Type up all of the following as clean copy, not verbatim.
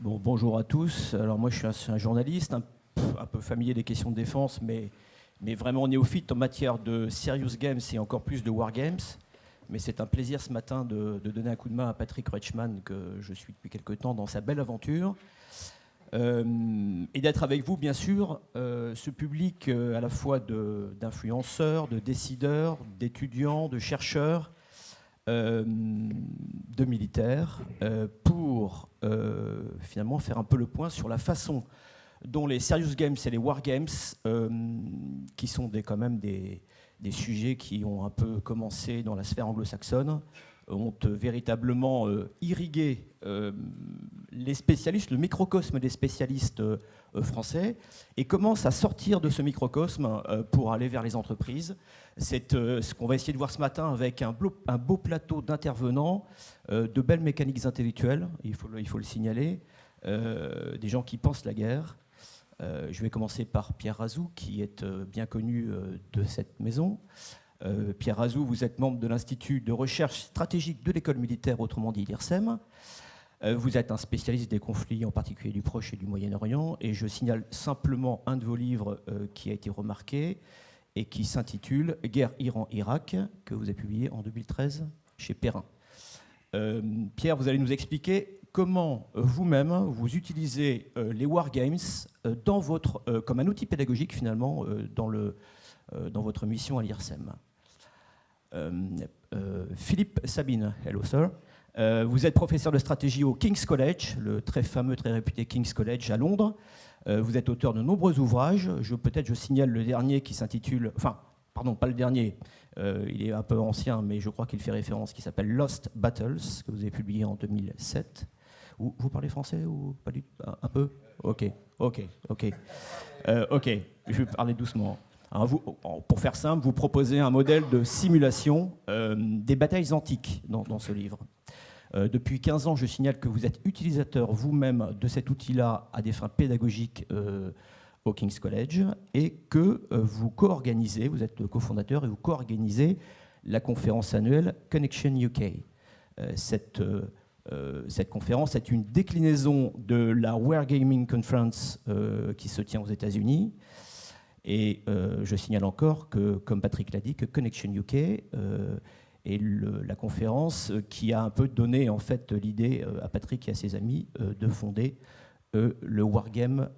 Bon, bonjour à tous. Alors moi, je suis un journaliste, un peu familier des questions de défense, mais vraiment néophyte en matière de serious games et encore plus de wargames. Mais c'est un plaisir ce matin de donner un coup de main à Patrick Rechman, que je suis depuis quelque temps dans sa belle aventure. Et d'être avec vous, bien sûr, ce public à la fois d'influenceurs, de décideurs, d'étudiants, de chercheurs, de militaires, pour finalement faire un peu le point sur la façon dont les serious games et les wargames, qui sont quand même des sujets qui ont un peu commencé dans la sphère anglo-saxonne, ont véritablement irrigué les spécialistes, le microcosme des spécialistes français, et commencent à sortir de ce microcosme pour aller vers les entreprises. C'est ce qu'on va essayer de voir ce matin avec un beau plateau d'intervenants, de belles mécaniques intellectuelles, il faut le signaler, des gens qui pensent la guerre. Je vais commencer par Pierre Razou, qui est bien connu de cette maison. Pierre Razou, vous êtes membre de l'Institut de recherche stratégique de l'école militaire, autrement dit l'IRSEM. Vous êtes un spécialiste des conflits, en particulier du Proche et du Moyen-Orient. Et je signale simplement un de vos livres qui a été remarqué et qui s'intitule « Guerre Iran-Irak », que vous avez publié en 2013 chez Perrin. Pierre, vous allez nous expliquer comment vous-même vous utilisez les wargames comme un outil pédagogique finalement dans votre mission à l'IRSEM. Philippe Sabine, hello sir. Vous êtes professeur de stratégie au King's College, le très fameux, très réputé King's College à Londres. Vous êtes auteur de nombreux ouvrages. Je signale le dernier qui s'intitule... Enfin, pardon, pas le dernier. Il est un peu ancien, mais je crois qu'il fait référence, qui s'appelle Lost Battles, que vous avez publié en 2007. Vous parlez français ou pas du tout? Un peu? Ok. Je vais parler doucement. Alors pour faire simple, vous proposez un modèle de simulation des batailles antiques dans ce livre. Depuis 15 ans, je signale que vous êtes utilisateur vous-même de cet outil-là à des fins pédagogiques au King's College et que vous co-organisez, vous êtes le cofondateur et vous co-organisez la conférence annuelle Connection UK. Cette conférence est une déclinaison de la Wargaming Conference qui se tient aux États-Unis. Et je signale encore que, comme Patrick l'a dit, que Connection UK est la conférence qui a un peu donné en fait l'idée à Patrick et à ses amis de fonder le Wargame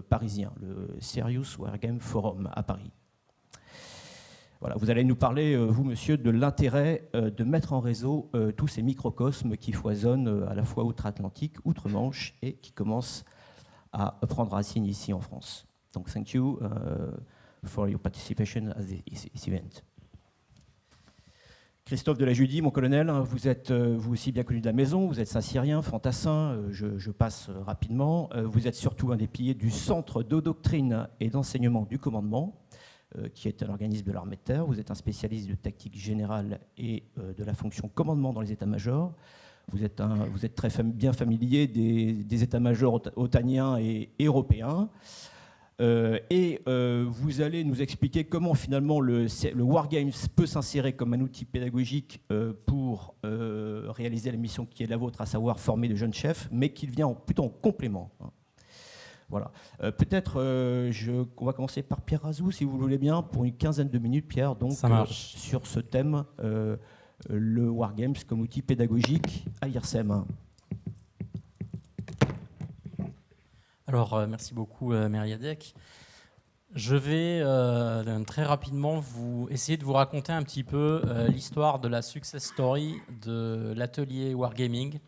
parisien, le Serious Wargame Forum à Paris. Voilà, vous allez nous parler, vous monsieur, de l'intérêt de mettre en réseau tous ces microcosmes qui foisonnent à la fois outre-Atlantique, outre-Manche et qui commencent à prendre racine ici en France. Donc, thank you for your participation at this event. Christophe de la Judie, mon colonel, vous êtes vous aussi bien connu de la maison, vous êtes Saint-Cyrien, fantassin, je passe rapidement. Vous êtes surtout un des piliers du Centre de doctrine et d'enseignement du commandement, qui est un organisme de l'armée de terre. Vous êtes un spécialiste de tactique générale et de la fonction commandement dans les états-majors. Vous êtes très bien familier des états-majors otaniens et européens. Vous allez nous expliquer comment finalement le Wargames peut s'insérer comme un outil pédagogique pour réaliser la mission qui est la vôtre, à savoir former de jeunes chefs, mais qu'il vient plutôt en complément. Voilà. Peut-être on va commencer par Pierre Razou, si vous le voulez bien, pour une quinzaine de minutes, Pierre, donc, sur ce thème, le Wargames comme outil pédagogique à l'IRSEM. Alors, merci beaucoup, Mériadec. Je vais très rapidement essayer de vous raconter un petit peu l'histoire de la success story de l'atelier Wargaming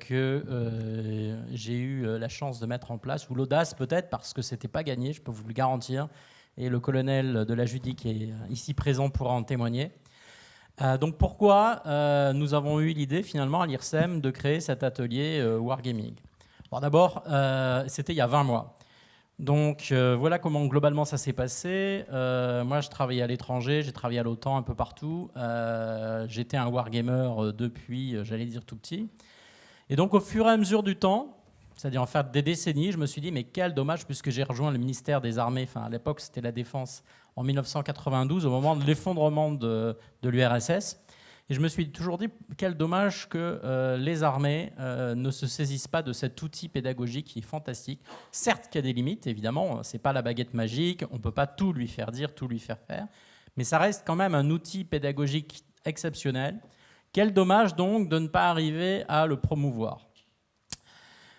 que j'ai eu la chance de mettre en place, ou l'audace peut-être, parce que ce n'était pas gagné, je peux vous le garantir, et le colonel de la Judie qui est ici présent pourra en témoigner. Donc pourquoi nous avons eu l'idée finalement à l'IRSEM de créer cet atelier Wargaming? Bon, d'abord, c'était il y a 20 mois. Donc voilà comment globalement ça s'est passé. Moi, je travaillais à l'étranger, j'ai travaillé à l'OTAN un peu partout. J'étais un wargamer depuis, j'allais dire, tout petit. Et donc au fur et à mesure du temps, c'est-à-dire en fait des décennies, je me suis dit, mais quel dommage, puisque j'ai rejoint le ministère des Armées, enfin à l'époque c'était la Défense, en 1992, au moment de l'effondrement de l'URSS. Et je me suis toujours dit, quel dommage que les armées ne se saisissent pas de cet outil pédagogique qui est fantastique. Certes qu'il y a des limites, évidemment, ce n'est pas la baguette magique, on ne peut pas tout lui faire dire, tout lui faire faire, mais ça reste quand même un outil pédagogique exceptionnel. Quel dommage donc de ne pas arriver à le promouvoir.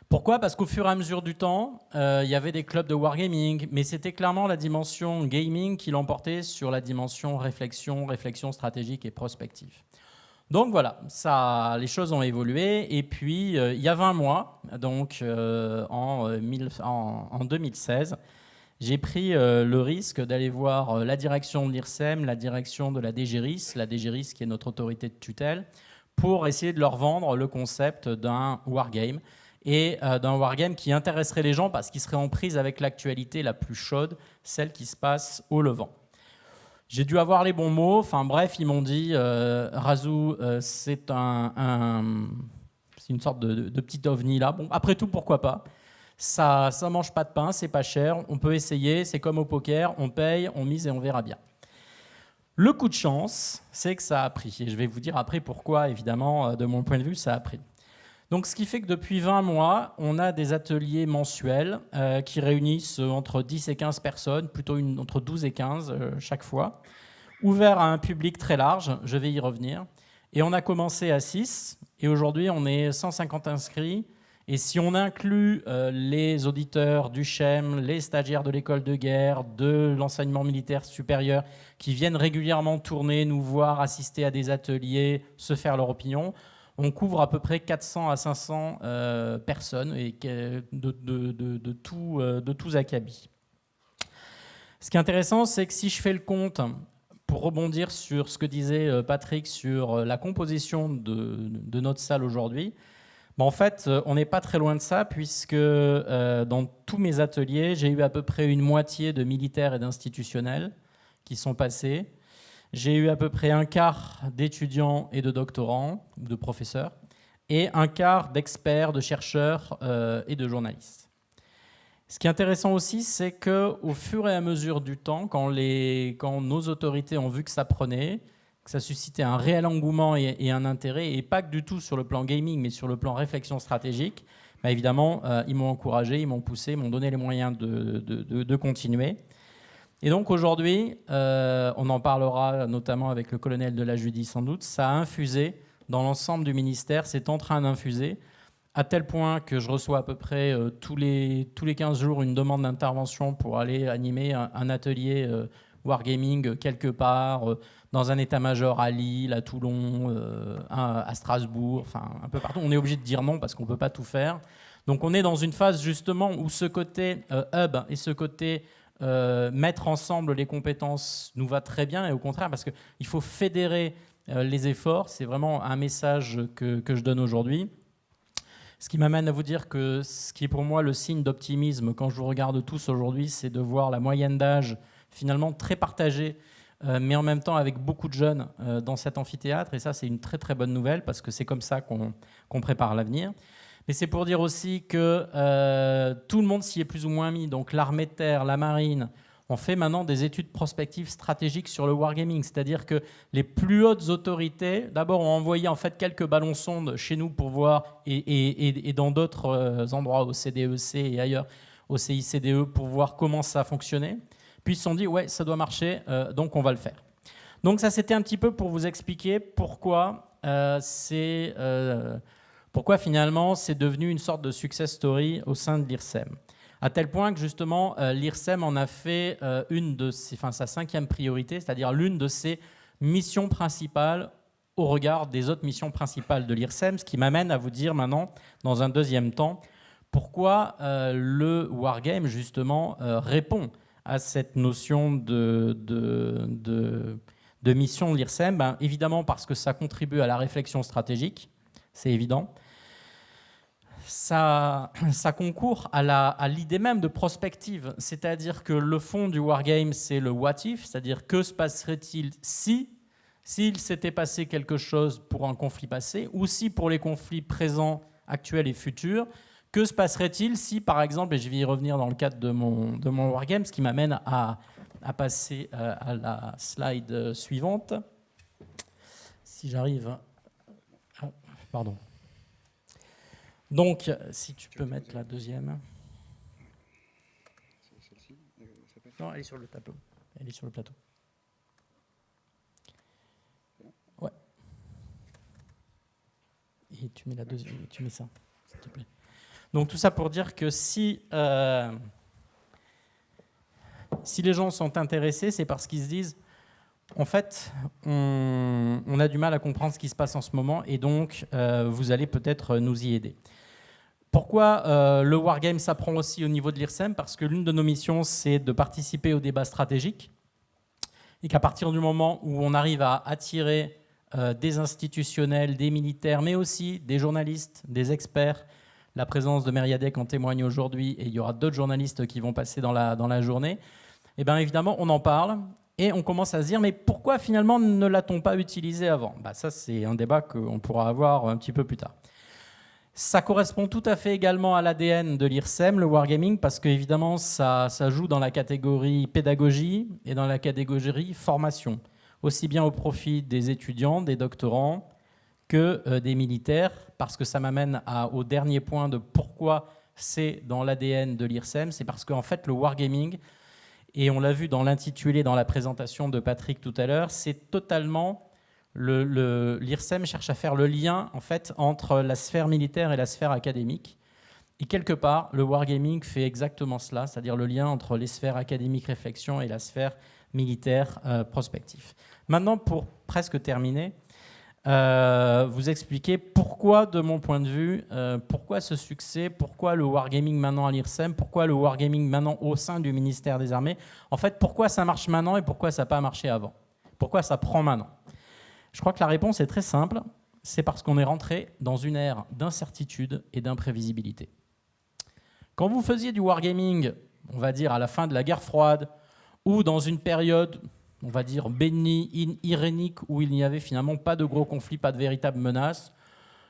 Pourquoi ? Parce qu'au fur et à mesure du temps, il y avait des clubs de wargaming, mais c'était clairement la dimension gaming qui l'emportait sur la dimension réflexion stratégique et prospective. Donc voilà, les choses ont évolué. Et puis, il y a 20 mois, donc en 2016, j'ai pris le risque d'aller voir la direction de l'IRSEM, la direction de la DGRIS qui est notre autorité de tutelle, pour essayer de leur vendre le concept d'un wargame, et d'un wargame qui intéresserait les gens parce qu'il serait en prise avec l'actualité la plus chaude, celle qui se passe au Levant. J'ai dû avoir les bons mots, enfin bref, ils m'ont dit Razou, c'est une sorte de petit ovni là. Bon, après tout, pourquoi pas ? Ça mange pas de pain, c'est pas cher, on peut essayer, c'est comme au poker, on paye, on mise et on verra bien. Le coup de chance, c'est que ça a pris. Et je vais vous dire après pourquoi, évidemment, de mon point de vue, ça a pris. Donc, ce qui fait que depuis 20 mois, on a des ateliers mensuels qui réunissent entre 10 et 15 personnes, plutôt entre 12 et 15 chaque fois, ouverts à un public très large, je vais y revenir. Et on a commencé à 6, et aujourd'hui, on est 150 inscrits. Et si on inclut les auditeurs du CHEM, les stagiaires de l'école de guerre, de l'enseignement militaire supérieur, qui viennent régulièrement tourner, nous voir, assister à des ateliers, se faire leur opinion, on couvre à peu près 400 à 500 personnes et de tous acabits. Ce qui est intéressant, c'est que si je fais le compte, pour rebondir sur ce que disait Patrick sur la composition de notre salle aujourd'hui, en fait, on n'est pas très loin de ça, puisque dans tous mes ateliers, j'ai eu à peu près une moitié de militaires et d'institutionnels qui sont passés. J'ai eu à peu près un quart d'étudiants et de doctorants, ou de professeurs, et un quart d'experts, de chercheurs et de journalistes. Ce qui est intéressant aussi, c'est qu'au fur et à mesure du temps, quand nos autorités ont vu que ça prenait, que ça suscitait un réel engouement et un intérêt, et pas que du tout sur le plan gaming, mais sur le plan réflexion stratégique, évidemment, ils m'ont encouragé, ils m'ont poussé, ils m'ont donné les moyens de continuer. Et donc aujourd'hui, on en parlera notamment avec le colonel de la Judie sans doute, ça a infusé dans l'ensemble du ministère, c'est en train d'infuser, à tel point que je reçois à peu près tous les 15 jours une demande d'intervention pour aller animer un atelier wargaming quelque part, dans un état-major à Lille, à Toulon, à Strasbourg, enfin un peu partout. On est obligé de dire non parce qu'on ne peut pas tout faire. Donc on est dans une phase justement où ce côté hub et ce côté mettre ensemble les compétences nous va très bien, et au contraire parce qu'il faut fédérer les efforts. C'est vraiment un message que je donne aujourd'hui. Ce qui m'amène à vous dire que ce qui est pour moi le signe d'optimisme quand je vous regarde tous aujourd'hui, c'est de voir la moyenne d'âge finalement très partagée, mais en même temps avec beaucoup de jeunes dans cet amphithéâtre. Et ça, c'est une très très bonne nouvelle parce que c'est comme ça qu'on prépare l'avenir. Mais c'est pour dire aussi que tout le monde s'y est plus ou moins mis. Donc l'armée de terre, la marine, on fait maintenant des études prospectives stratégiques sur le wargaming. C'est-à-dire que les plus hautes autorités, d'abord, ont envoyé en fait quelques ballons sondes chez nous pour voir, et dans d'autres endroits, au CDEC et ailleurs, au CICDE, pour voir comment ça fonctionnait. Puis ils se sont dit, ouais, ça doit marcher, donc on va le faire. Donc ça, c'était un petit peu pour vous expliquer pourquoi pourquoi finalement c'est devenu une sorte de success story au sein de l'IRSEM. À tel point que justement, l'IRSEM en a fait sa 5e priorité, c'est-à-dire l'une de ses missions principales au regard des autres missions principales de l'IRSEM, ce qui m'amène à vous dire maintenant, dans un deuxième temps, pourquoi le wargame justement répond à cette notion de mission de l'IRSEM. Évidemment parce que ça contribue à la réflexion stratégique, c'est évident. Ça concourt à l'idée même de prospective, c'est-à-dire que le fond du wargame, c'est le what if, c'est-à-dire que se passerait-il s'il s'était passé quelque chose pour un conflit passé, ou si pour les conflits présents, actuels et futurs, que se passerait-il si, par exemple, et je vais y revenir dans le cadre de mon wargame, ce qui m'amène à passer à la slide suivante. si j'arrive... Ah, pardon. Donc, si tu peux mettre la deuxième. Non, elle est sur le tableau. Elle est sur le plateau. Ouais. Et tu mets la deuxième, tu mets ça, s'il te plaît. Donc tout ça pour dire que si les gens sont intéressés, c'est parce qu'ils se disent, en fait, on a du mal à comprendre ce qui se passe en ce moment, et donc vous allez peut-être nous y aider. Pourquoi le Wargame s'apprend aussi au niveau de l'IRSEM? Parce que l'une de nos missions, c'est de participer au débat stratégique, et qu'à partir du moment où on arrive à attirer des institutionnels, des militaires, mais aussi des journalistes, des experts, la présence de Mériadec en témoigne aujourd'hui, et il y aura d'autres journalistes qui vont passer dans la journée, et bien évidemment, on en parle, et on commence à se dire, mais pourquoi finalement ne l'a-t-on pas utilisé avant? Ça, c'est un débat qu'on pourra avoir un petit peu plus tard. Ça correspond tout à fait également à l'ADN de l'IRSEM, le wargaming, parce qu'évidemment, ça joue dans la catégorie pédagogie et dans la catégorie formation, aussi bien au profit des étudiants, des doctorants, que des militaires, parce que ça m'amène au dernier point de pourquoi c'est dans l'ADN de l'IRSEM, c'est parce qu'en fait, le wargaming, et on l'a vu dans l'intitulé, dans la présentation de Patrick tout à l'heure, c'est totalement... L'IRSEM cherche à faire le lien en fait, entre la sphère militaire et la sphère académique. Et quelque part, le wargaming fait exactement cela, c'est-à-dire le lien entre les sphères académiques réflexion et la sphère militaire prospectif. Maintenant, pour presque terminer, vous expliquer pourquoi, de mon point de vue, pourquoi ce succès, pourquoi le wargaming maintenant à l'IRSEM, pourquoi le wargaming maintenant au sein du ministère des Armées. En fait, pourquoi ça marche maintenant et pourquoi ça n'a pas marché avant? Pourquoi ça prend maintenant? Je crois que la réponse est très simple, c'est parce qu'on est rentré dans une ère d'incertitude et d'imprévisibilité. Quand vous faisiez du wargaming, on va dire à la fin de la guerre froide, ou dans une période, on va dire bénie, irénique, où il n'y avait finalement pas de gros conflits, pas de véritables menaces,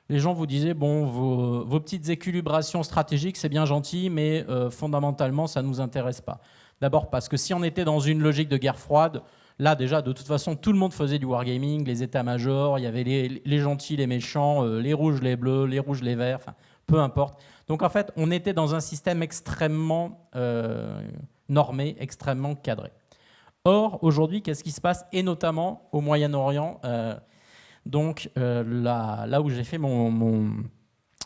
les gens vous disaient, bon, vos petites équilibrations stratégiques, c'est bien gentil, mais fondamentalement, ça ne nous intéresse pas. D'abord parce que si on était dans une logique de guerre froide, là, déjà, de toute façon, tout le monde faisait du wargaming, les états-majors, il y avait les gentils, les méchants, les rouges, les bleus, les rouges, les verts, enfin, peu importe. Donc, en fait, on était dans un système extrêmement normé, extrêmement cadré. Or, aujourd'hui, qu'est-ce qui se passe? Et notamment au Moyen-Orient, là où j'ai fait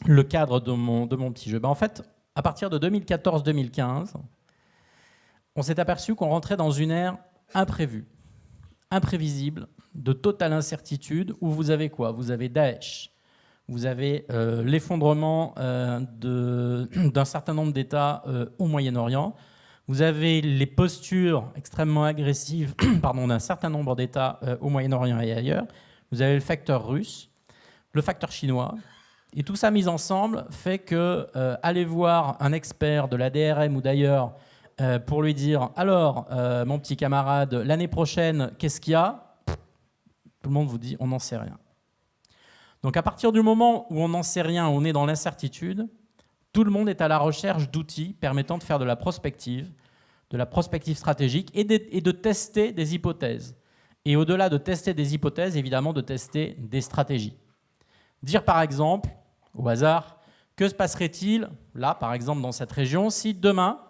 le cadre de mon petit jeu. En fait, à partir de 2014-2015, on s'est aperçu qu'on rentrait dans une ère imprévue, imprévisible, de totale incertitude, où vous avez quoi? Vous avez Daesh, vous avez l'effondrement d'un certain nombre d'États au Moyen-Orient, vous avez les postures extrêmement agressives d'un certain nombre d'États au Moyen-Orient et ailleurs, vous avez le facteur russe, le facteur chinois, et tout ça mis ensemble fait que aller voir un expert de la DRM ou d'ailleurs pour lui dire « Alors, mon petit camarade, l'année prochaine, qu'est-ce qu'il y a ?» Tout le monde vous dit « On n'en sait rien ». Donc à partir du moment où on n'en sait rien, on est dans l'incertitude, tout le monde est à la recherche d'outils permettant de faire de la prospective stratégique et de tester des hypothèses. Et au-delà de tester des hypothèses, évidemment, de tester des stratégies. Dire par exemple, au hasard, que se passerait-il, là, par exemple, dans cette région, si demain,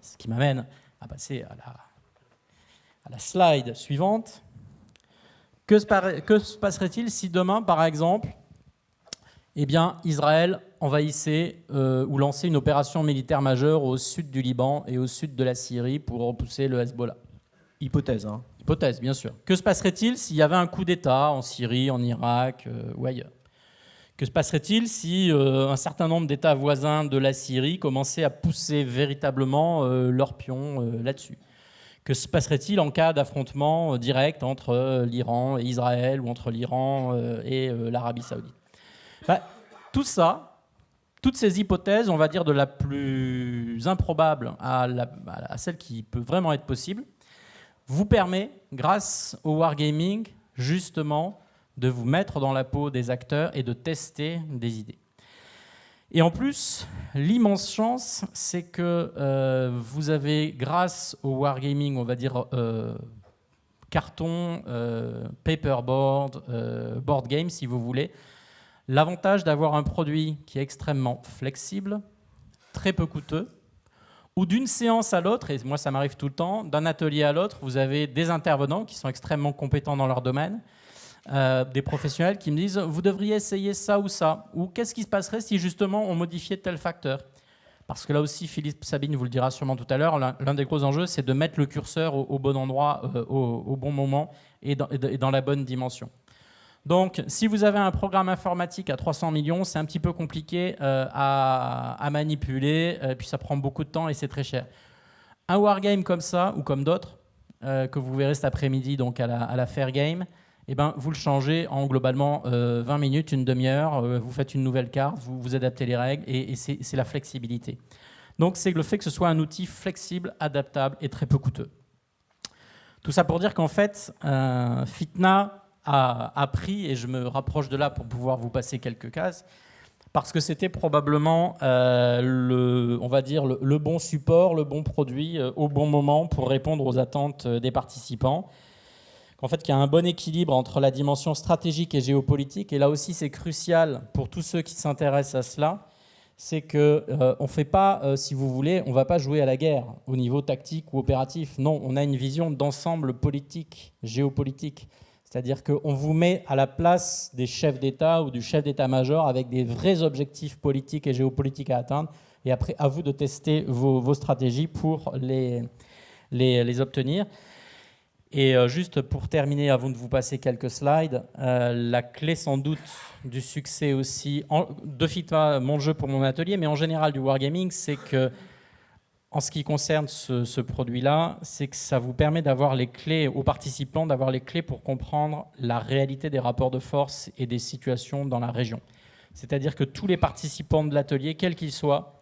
ce qui m'amène à passer à la slide suivante, que se passerait-il si demain, par exemple, eh bien, Israël envahissait ou lançait une opération militaire majeure au sud du Liban et au sud de la Syrie pour repousser le Hezbollah? Hypothèse, hein. Hypothèse, bien sûr. Que se passerait-il s'il y avait un coup d'État en Syrie, en Irak ou ailleurs? Que se passerait-il si un certain nombre d'États voisins de la Syrie commençaient à pousser véritablement leurs pions là-dessus? Que se passerait-il en cas d'affrontement direct entre l'Iran et Israël ou entre l'Iran et l'Arabie Saoudite? Tout ça, toutes ces hypothèses, on va dire de la plus improbable à celle qui peut vraiment être possible, vous permet, grâce au wargaming, justement, de vous mettre dans la peau des acteurs et de tester des idées. Et en plus, l'immense chance, c'est que vous avez, grâce au wargaming, on va dire carton, paperboard, board game si vous voulez. L'avantage d'avoir un produit qui est extrêmement flexible, très peu coûteux, ou d'une séance à l'autre, et moi ça m'arrive tout le temps, d'un atelier à l'autre, vous avez des intervenants qui sont extrêmement compétents dans leur domaine, des professionnels qui me disent « vous devriez essayer ça ou ça », ou « qu'est-ce qui se passerait si justement on modifiait tel facteur ?» Parce que là aussi, Philippe Sabine vous le dira sûrement tout à l'heure, l'un des gros enjeux, c'est de mettre le curseur au bon endroit, au bon moment et dans la bonne dimension. Donc, si vous avez un programme informatique à 300 millions, c'est un petit peu compliqué à manipuler, puis ça prend beaucoup de temps et c'est très cher. Un wargame comme ça, ou comme d'autres, que vous verrez cet après-midi donc à la Fair Game, eh ben, vous le changez en globalement 20 minutes, une demi-heure, vous faites une nouvelle carte, vous adaptez les règles, et c'est la flexibilité. Donc, c'est le fait que ce soit un outil flexible, adaptable et très peu coûteux. Tout ça pour dire qu'en fait, Fitna a pris, et je me rapproche de là pour pouvoir vous passer quelques cases, parce que c'était probablement on va dire le bon support, le bon produit au bon moment pour répondre aux attentes des participants. En fait, qu'il y a un bon équilibre entre la dimension stratégique et géopolitique, et là aussi c'est crucial pour tous ceux qui s'intéressent à cela, c'est qu'on ne fait pas, si vous voulez, on ne va pas jouer à la guerre au niveau tactique ou opératif. Non, on a une vision d'ensemble politique, géopolitique. C'est-à-dire qu'on vous met à la place des chefs d'État ou du chef d'État-major avec des vrais objectifs politiques et géopolitiques à atteindre. Et après, à vous de tester vos stratégies pour les obtenir. Et juste pour terminer, avant de vous passer quelques slides, la clé sans doute du succès aussi, de Fitna, mon jeu pour mon atelier, mais en général du wargaming, c'est que en ce qui concerne ce produit-là, c'est que ça vous permet d'avoir les clés aux participants, d'avoir les clés pour comprendre la réalité des rapports de force et des situations dans la région. C'est-à-dire que tous les participants de l'atelier, quels qu'ils soient,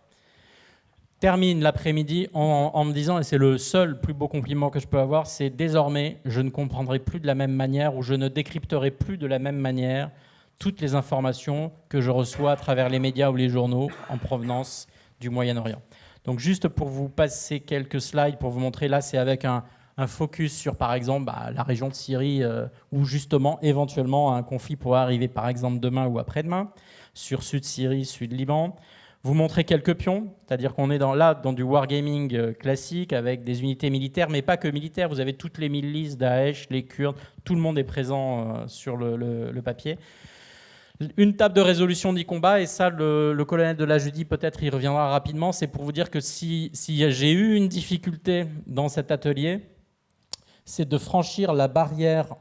terminent l'après-midi en me disant, et c'est le seul plus beau compliment que je peux avoir, c'est désormais, je ne comprendrai plus de la même manière ou je ne décrypterai plus de la même manière toutes les informations que je reçois à travers les médias ou les journaux en provenance du Moyen-Orient. Donc juste pour vous passer quelques slides, pour vous montrer, là c'est avec un focus sur par exemple la région de Syrie où justement éventuellement un conflit pourrait arriver par exemple demain ou après-demain, sur Sud-Syrie, Sud-Liban. Vous montrez quelques pions, c'est-à-dire qu'on est là dans du wargaming classique avec des unités militaires, mais pas que militaires, vous avez toutes les milices, Daesh, les Kurdes, tout le monde est présent sur le papier. Une table de résolution du combat, et ça, le colonel de la Judie, peut-être il reviendra rapidement, c'est pour vous dire que si j'ai eu une difficulté dans cet atelier, c'est de franchir la barrière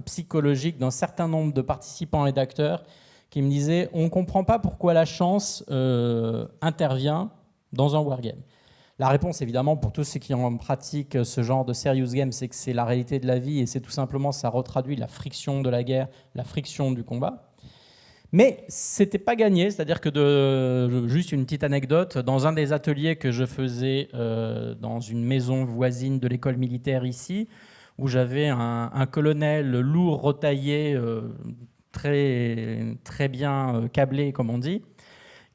psychologique d'un certain nombre de participants et d'acteurs qui me disaient « on ne comprend pas pourquoi la chance intervient dans un wargame ». La réponse, évidemment, pour tous ceux qui en pratiquent ce genre de serious game, c'est que c'est la réalité de la vie et c'est tout simplement, ça retraduit la friction de la guerre, la friction du combat. Mais ce n'était pas gagné, c'est-à-dire que, juste une petite anecdote, dans un des ateliers que je faisais dans une maison voisine de l'école militaire ici, où j'avais un colonel lourd, retaillé, très, très bien câblé, comme on dit,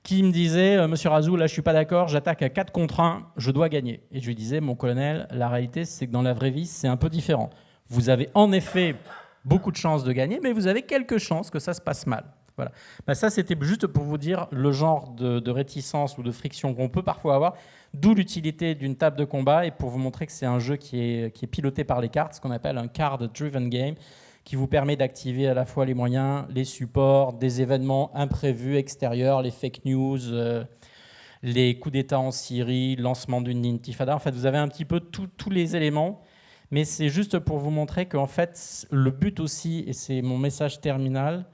qui me disait « Monsieur Razou, là je ne suis pas d'accord, j'attaque à 4 contre 1, je dois gagner ». Et je lui disais « Mon colonel, la réalité c'est que dans la vraie vie c'est un peu différent. Vous avez en effet beaucoup de chances de gagner, mais vous avez quelques chances que ça se passe mal ». Voilà. Ben ça, c'était juste pour vous dire le genre de réticence ou de friction qu'on peut parfois avoir, d'où l'utilité d'une table de combat et pour vous montrer que c'est un jeu qui est piloté par les cartes, ce qu'on appelle un card-driven game, qui vous permet d'activer à la fois les moyens, les supports, des événements imprévus extérieurs, les fake news, les coups d'État en Syrie, lancement d'une intifada. En fait, vous avez un petit peu tous les éléments, mais c'est juste pour vous montrer qu'en fait, le but aussi, et c'est mon message terminal,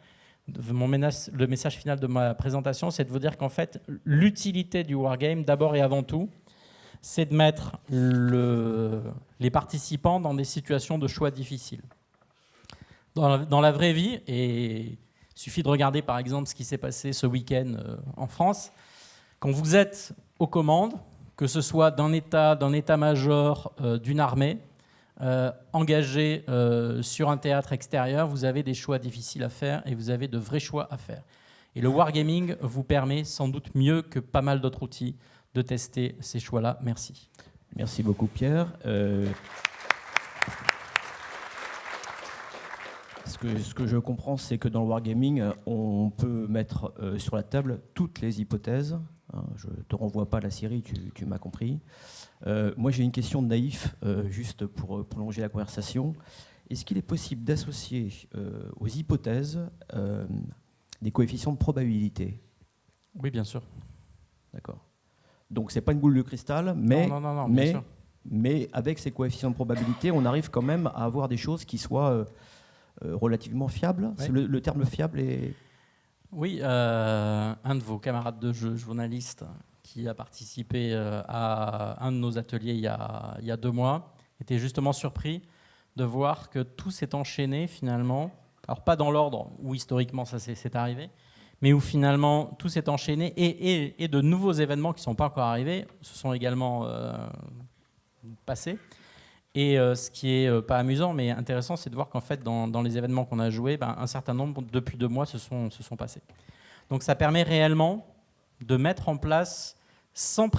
le message final de ma présentation, c'est de vous dire qu'en fait, l'utilité du wargame, d'abord et avant tout, c'est de mettre les participants dans des situations de choix difficiles. Dans la vraie vie, et il suffit de regarder par exemple ce qui s'est passé ce week-end en France, quand vous êtes aux commandes, que ce soit d'un état-major, d'une armée, engagé sur un théâtre extérieur, vous avez des choix difficiles à faire et vous avez de vrais choix à faire. Et le wargaming vous permet sans doute mieux que pas mal d'autres outils de tester ces choix-là. Merci. Merci beaucoup Pierre. ce que je comprends, c'est que dans le wargaming, on peut mettre sur la table toutes les hypothèses. Hein, je ne te renvoie pas à la série, tu m'as compris. Moi, j'ai une question de naïf, juste pour prolonger la conversation. Est-ce qu'il est possible d'associer aux hypothèses des coefficients de probabilité? Oui, bien sûr. D'accord. Donc, ce n'est pas une boule de cristal, Non, bien sûr. mais avec ces coefficients de probabilité, on arrive quand même à avoir des choses qui soient relativement fiables. Oui. Le terme fiable est... Oui, un de vos camarades de jeu, journaliste, qui a participé à un de nos ateliers il y a 2 mois, était justement surpris de voir que tout s'est enchaîné finalement, alors pas dans l'ordre où historiquement ça c'est arrivé, mais où finalement tout s'est enchaîné et de nouveaux événements qui ne sont pas encore arrivés se sont également passés. Et ce qui est pas amusant mais intéressant, c'est de voir qu'en fait dans les événements qu'on a joués, un certain nombre depuis 2 mois se sont passés. Donc ça permet réellement de mettre en place sans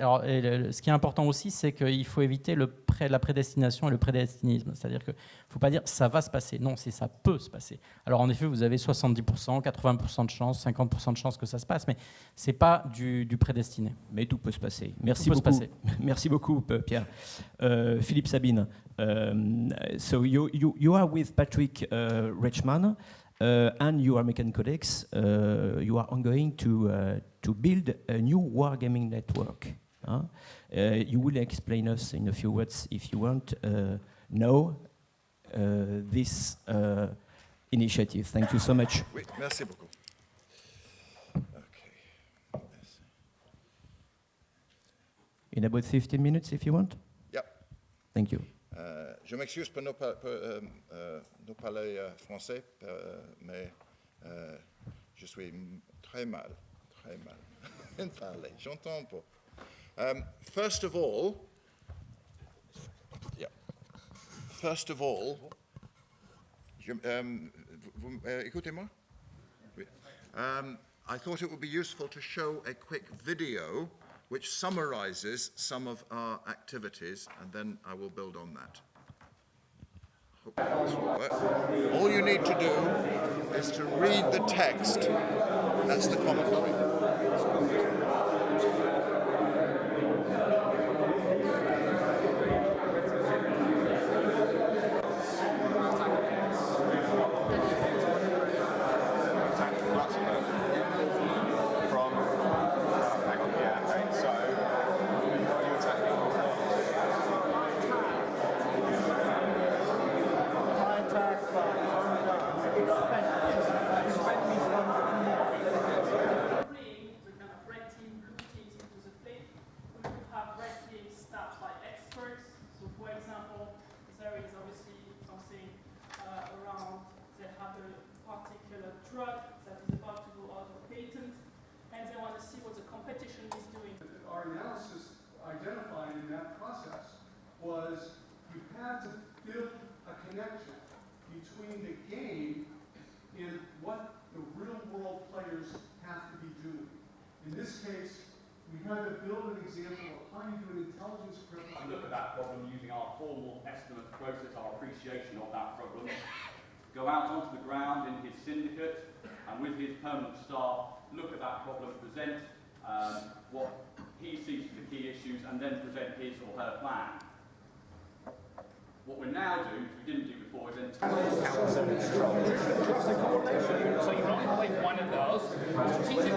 alors, ce qui est important aussi, c'est qu'il faut éviter la prédestination et le prédestinisme. C'est-à-dire qu'il ne faut pas dire ça va se passer. Non, c'est ça peut se passer. Alors en effet, vous avez 70%, 80% de chance, 50% de chance que ça se passe, mais ce n'est pas du prédestiné. Mais tout peut se passer. Merci Tout peut beaucoup. se passer. Merci beaucoup, Pierre. Philippe Sabine, so you are with Patrick Richman. And your American colleagues, you are ongoing to build a new wargaming network. You will explain us in a few words, if you want, now this initiative. Thank you so much. Oui, merci beaucoup. Okay. In about 15 minutes, if you want. Yep. Thank you. Je m'excuse pour ne parler français, mais je suis très mal en parler. J'entends pas. First of all, vous écoutez-moi? Oui. I thought it would be useful to show a quick video which summarizes some of our activities, and then I will build on that. Hope this will work. All you need to do is to read the text. That's the commentary. Was you had to build a connection between the game and what the real-world players have to be doing. In this case, we had to build an example of how you do an intelligence critical. Look at that problem using our formal estimate process, our appreciation of that problem. Go out onto the ground in his syndicate and with his permanent staff, look at that problem, present what he sees as the key issues, and then present his or her plan. What we're now doing, which we didn't do before, is then council control. So you nominate one of those. Strategic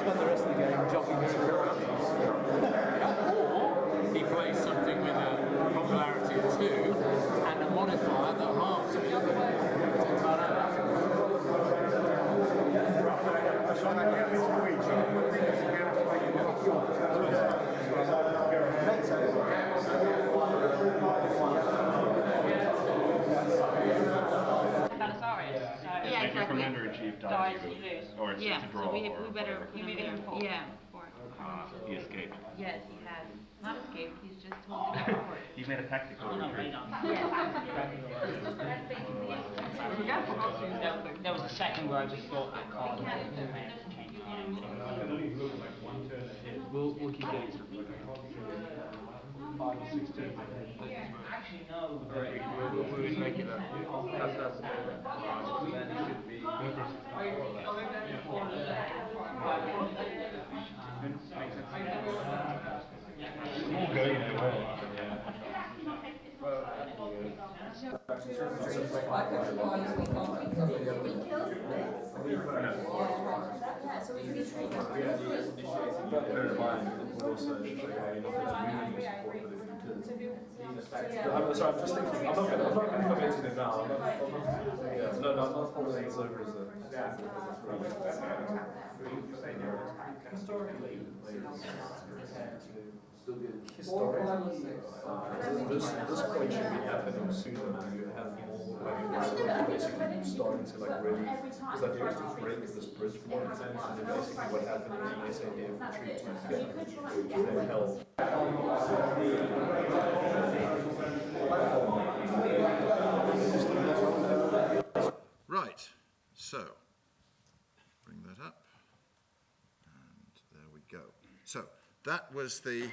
Spend the rest of the game jogging around. He plays something with a popularity of 2 and a modifier that halves the other way. Yeah, exactly. Commander-in-Chief dies, you lose. Or it's Yeah, just a draw. so we or better whatever. put him there. Yeah. He escaped. Yes, he has. Not escaped, he's just told to report. He made a tactical retreat. Yes. That's basically it. There was a second where I just thought that card may have changed. We'll keep going. Actually, no. We would make it up. That's all going well. Bear in mind, it would also show you how you're not going to use support, but if you could. I'm sorry, I'm just thinking, I'm not going to commit to it now. I'm not holding this over as a. Historically, this point should be happening sooner than you have more basically starting to like really, this idea is to break this bridge point, and then basically what happened is this idea of retreat to then help. Right, so bring that up, and there we go. So that was the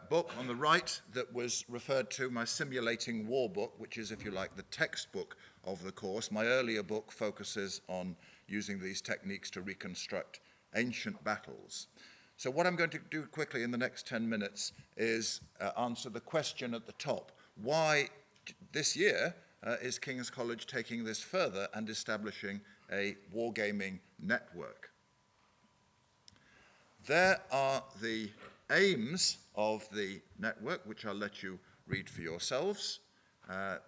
book on the right that was referred to, my Simulating War book, which is, if you like, the textbook of the course. My earlier book focuses on using these techniques to reconstruct ancient battles. So what I'm going to do quickly in the next 10 minutes is answer the question at the top. Why this year is King's College taking this further and establishing a wargaming network? There are the aims of the network, which I'll let you read for yourselves.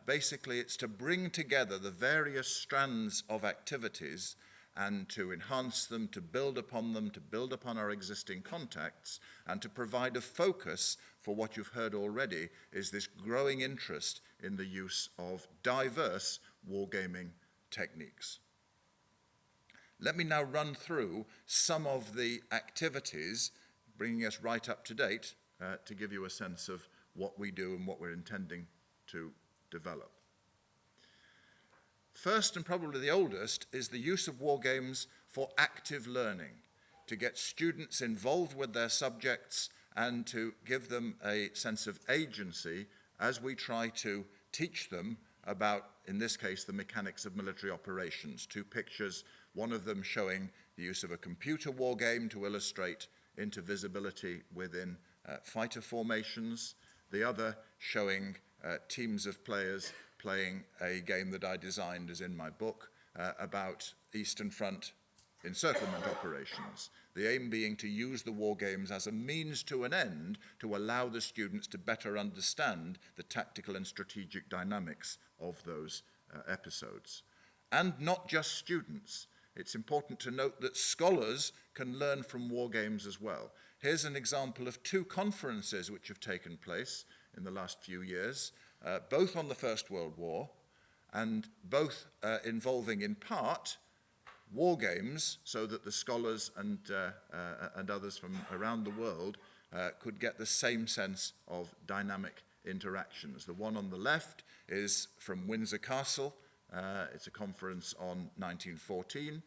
Basically, it's to bring together the various strands of activities and to enhance them, to build upon our existing contacts, and to provide a focus for what you've heard already is this growing interest in the use of diverse wargaming techniques. Let me now run through some of the activities, bringing us right up to date, to give you a sense of what we do and what we're intending to develop. First, and probably the oldest, is the use of war games for active learning, to get students involved with their subjects and to give them a sense of agency as we try to teach them about, in this case, the mechanics of military operations. Two pictures, one of them showing the use of a computer war game to illustrate into visibility within fighter formations, the other showing teams of players playing a game that I designed, as in my book, about Eastern Front encirclement operations. The aim being to use the war games as a means to an end to allow the students to better understand the tactical and strategic dynamics of those episodes. And not just students. It's important to note that scholars can learn from war games as well. Here's an example of two conferences which have taken place in the last few years, both on the First World War, and both involving in part war games, so that the scholars and others from around the world could get the same sense of dynamic interactions. The one on the left is from Windsor Castle. It's a conference on 1914,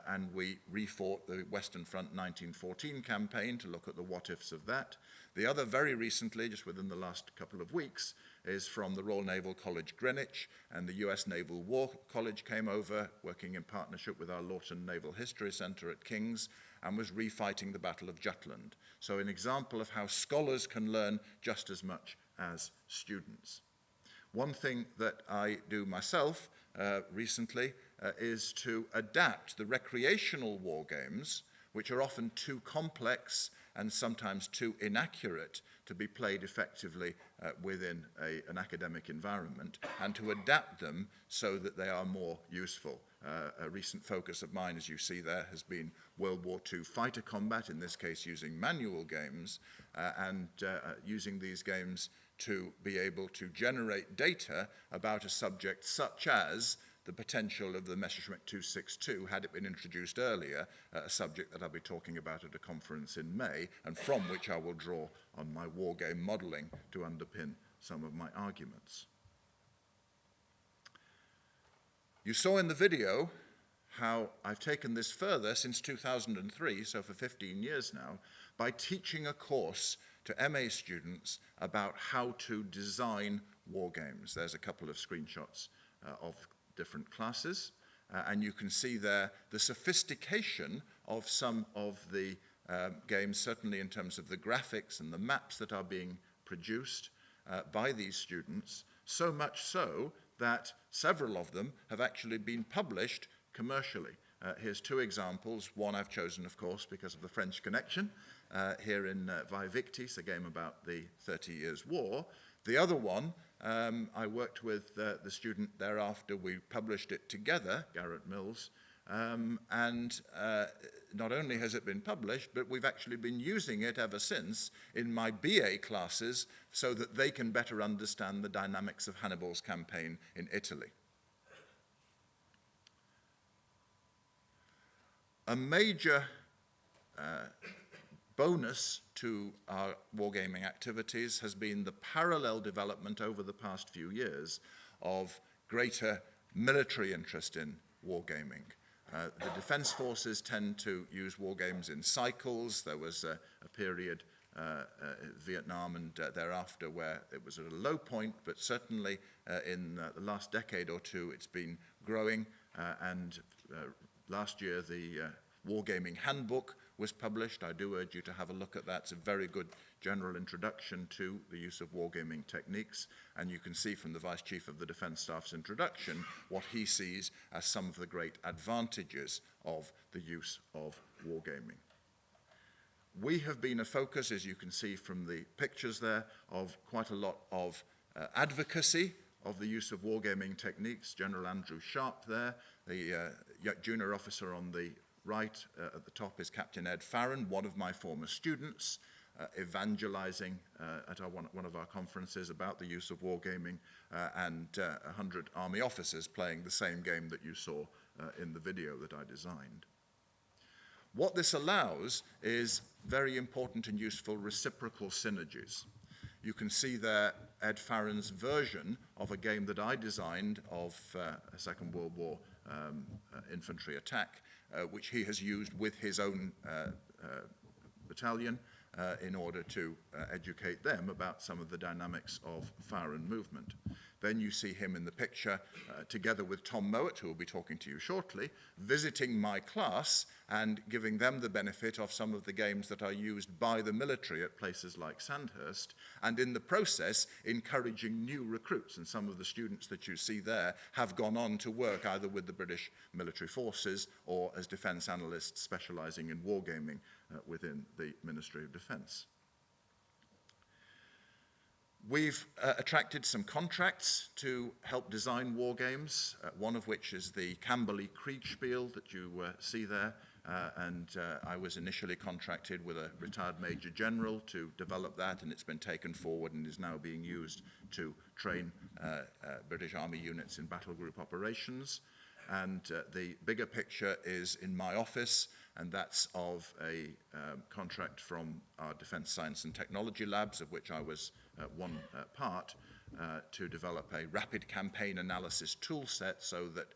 and we refought the Western Front 1914 campaign to look at the what-ifs of that. The other, very recently, just within the last couple of weeks, is from the Royal Naval College, Greenwich, and the US Naval War College came over, working in partnership with our Lawton Naval History Center at King's, and was refighting the Battle of Jutland. So an example of how scholars can learn just as much as students. One thing that I do myself recently is to adapt the recreational war games, which are often too complex and sometimes too inaccurate to be played effectively within an academic environment, and to adapt them so that they are more useful. A recent focus of mine, as you see there, has been World War II fighter combat, in this case using manual games, and using these games to be able to generate data about a subject such as the potential of the Messerschmitt 262 had it been introduced earlier, a subject that I'll be talking about at a conference in May, and from which I will draw on my wargame modeling to underpin some of my arguments. You saw in the video how I've taken this further since 2003, so for 15 years now, by teaching a course to MA students about how to design war games. There's a couple of screenshots of different classes, and you can see there the sophistication of some of the games, certainly in terms of the graphics and the maps that are being produced by these students, so much so that several of them have actually been published commercially. Here's two examples. One I've chosen, of course, because of the French connection, here in Vae Victis, a game about the 30 Years' War. The other one, I worked with the student thereafter. We published it together, Garrett Mills, and not only has it been published, but we've actually been using it ever since in my BA classes so that they can better understand the dynamics of Hannibal's campaign in Italy. A major bonus to our wargaming activities has been the parallel development over the past few years of greater military interest in wargaming. The defense forces tend to use wargames in cycles. There was a period Vietnam and thereafter where it was at a low point, but certainly in the last decade or two it's been growing, and last year the Wargaming Handbook was published. I do urge you to have a look at that. It's a very good general introduction to the use of wargaming techniques, and you can see from the Vice Chief of the Defence Staff's introduction what he sees as some of the great advantages of the use of wargaming. We have been a focus, as you can see from the pictures there, of quite a lot of advocacy of the use of wargaming techniques. General Andrew Sharp there, the junior officer on the right at the top is Captain Ed Farron, one of my former students, evangelizing at one of our conferences about the use of wargaming, and 100 Army officers playing the same game that you saw in the video that I designed. What this allows is very important and useful reciprocal synergies. You can see there Ed Farron's version of a game that I designed of a Second World War infantry attack, which he has used with his own battalion in order to educate them about some of the dynamics of fire and movement. Then you see him in the picture together with Tom Mowat, who will be talking to you shortly, visiting my class and giving them the benefit of some of the games that are used by the military at places like Sandhurst, and in the process encouraging new recruits. And some of the students that you see there have gone on to work either with the British military forces or as defence analysts specialising in wargaming within the Ministry of Defence. We've attracted some contracts to help design war games, one of which is the Camberley Kriegspiel that you see there, and I was initially contracted with a retired Major General to develop that, and it's been taken forward and is now being used to train British Army units in battle group operations. And the bigger picture is in my office, and that's of a contract from our Defence Science and Technology Labs, of which I was one part, to develop a rapid campaign analysis tool set so that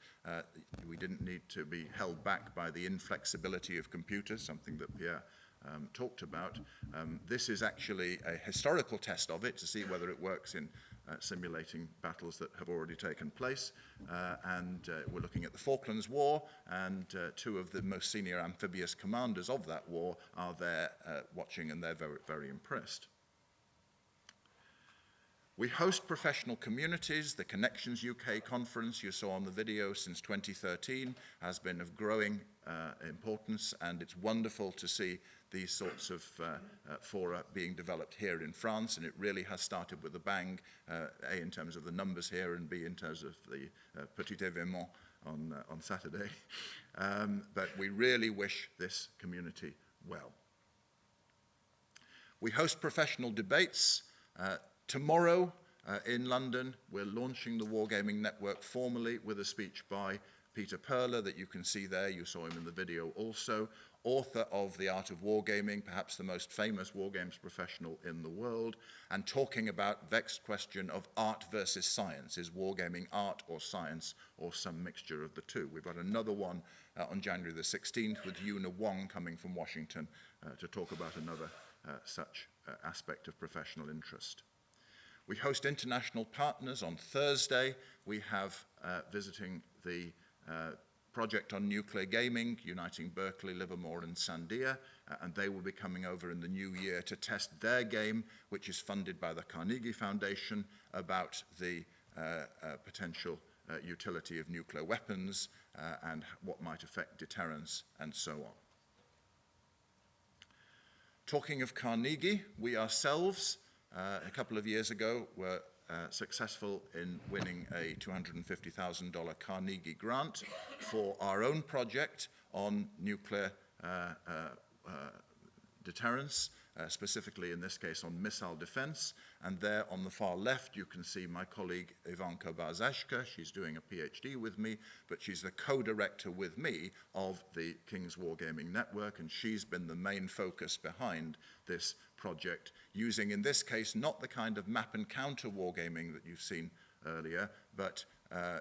we didn't need to be held back by the inflexibility of computers, something that Pierre talked about. This is actually a historical test of it to see whether it works in simulating battles that have already taken place, and we're looking at the Falklands War, and two of the most senior amphibious commanders of that war are there watching, and they're very, very impressed. We host professional communities. The Connections UK conference you saw on the video since 2013 has been of growing importance, and it's wonderful to see these sorts of fora being developed here in France, and it really has started with a bang, A, in terms of the numbers here, and B, in terms of the petit événement on Saturday. But we really wish this community well. We host professional debates. Tomorrow, In London, we're launching the Wargaming Network formally with a speech by Peter Perler that you can see there. You saw him in the video also. Author of The Art of Wargaming, perhaps the most famous wargames professional in the world, and talking about vexed question of art versus science. Is wargaming art or science or some mixture of the two? We've got another one on January the 16th with Yuna Wong coming from Washington to talk about another such aspect of professional interest. We host international partners on Thursday. We have visiting the project on nuclear gaming, uniting Berkeley, Livermore, and Sandia, and they will be coming over in the new year to test their game, which is funded by the Carnegie Foundation, about the potential utility of nuclear weapons and what might affect deterrence and so on. Talking of Carnegie, we ourselves, a couple of years ago, were successful in winning a $250,000 Carnegie grant for our own project on nuclear deterrence, specifically in this case on missile defense. And there on the far left, you can see my colleague Ivanka Barzashka. She's doing a PhD with me, but she's the co-director with me of the King's Wargaming Network, and she's been the main focus behind this project, using in this case not the kind of map and counter wargaming that you've seen earlier, but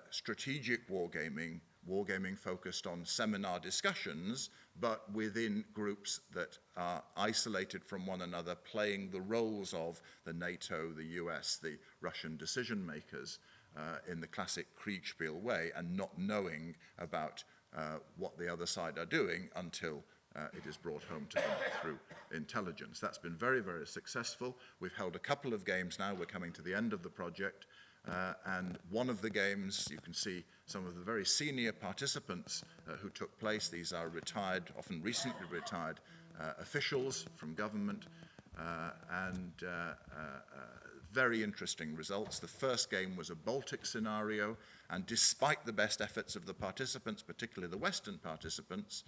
strategic wargaming, wargaming focused on seminar discussions, but within groups that are isolated from one another, playing the roles of the NATO, the US, the Russian decision makers in the classic Kriegspiel way, and not knowing about what the other side are doing until it is brought home to them through intelligence. That's been very, very successful. We've held a couple of games now. We're coming to the end of the project. And one of the games, you can see some of the very senior participants who took place. These are retired, often recently retired officials from government, and very interesting results. The first game was a Baltic scenario, and despite the best efforts of the participants, particularly the Western participants,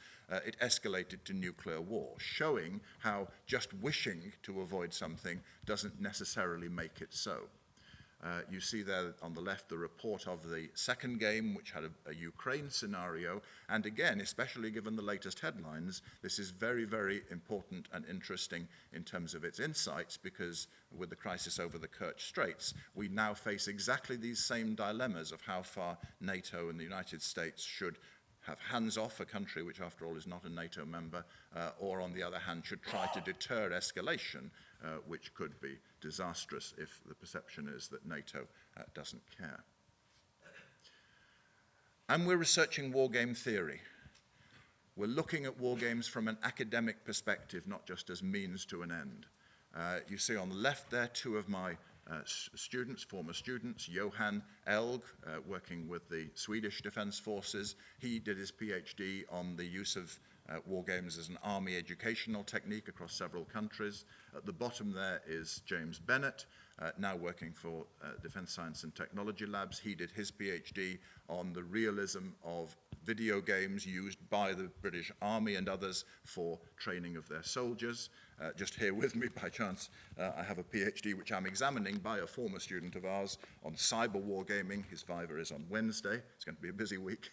it escalated to nuclear war, showing how just wishing to avoid something doesn't necessarily make it so. You see there on the left the report of the second game, which had a Ukraine scenario. And again, especially given the latest headlines, this is very, very important and interesting in terms of its insights, because with the crisis over the Kerch Straits, we now face exactly these same dilemmas of how far NATO and the United States should have hands off a country which, after all, is not a NATO member, or on the other hand, should try to deter escalation, which could be disastrous if the perception is that NATO doesn't care. And we're researching wargame theory. We're looking at wargames from an academic perspective, not just as means to an end. You see on the left there two of my students, former students, Johan Elg, working with the Swedish Defence Forces. He did his PhD on the use of wargames as an army educational technique across several countries. At the bottom there is James Bennett, now working for Defence Science and Technology Labs. He did his PhD on the realism of video games used by the British Army and others for training of their soldiers. Just here with me by chance, I have a PhD which I'm examining by a former student of ours on cyber wargaming. His viva is on Wednesday. It's going to be a busy week.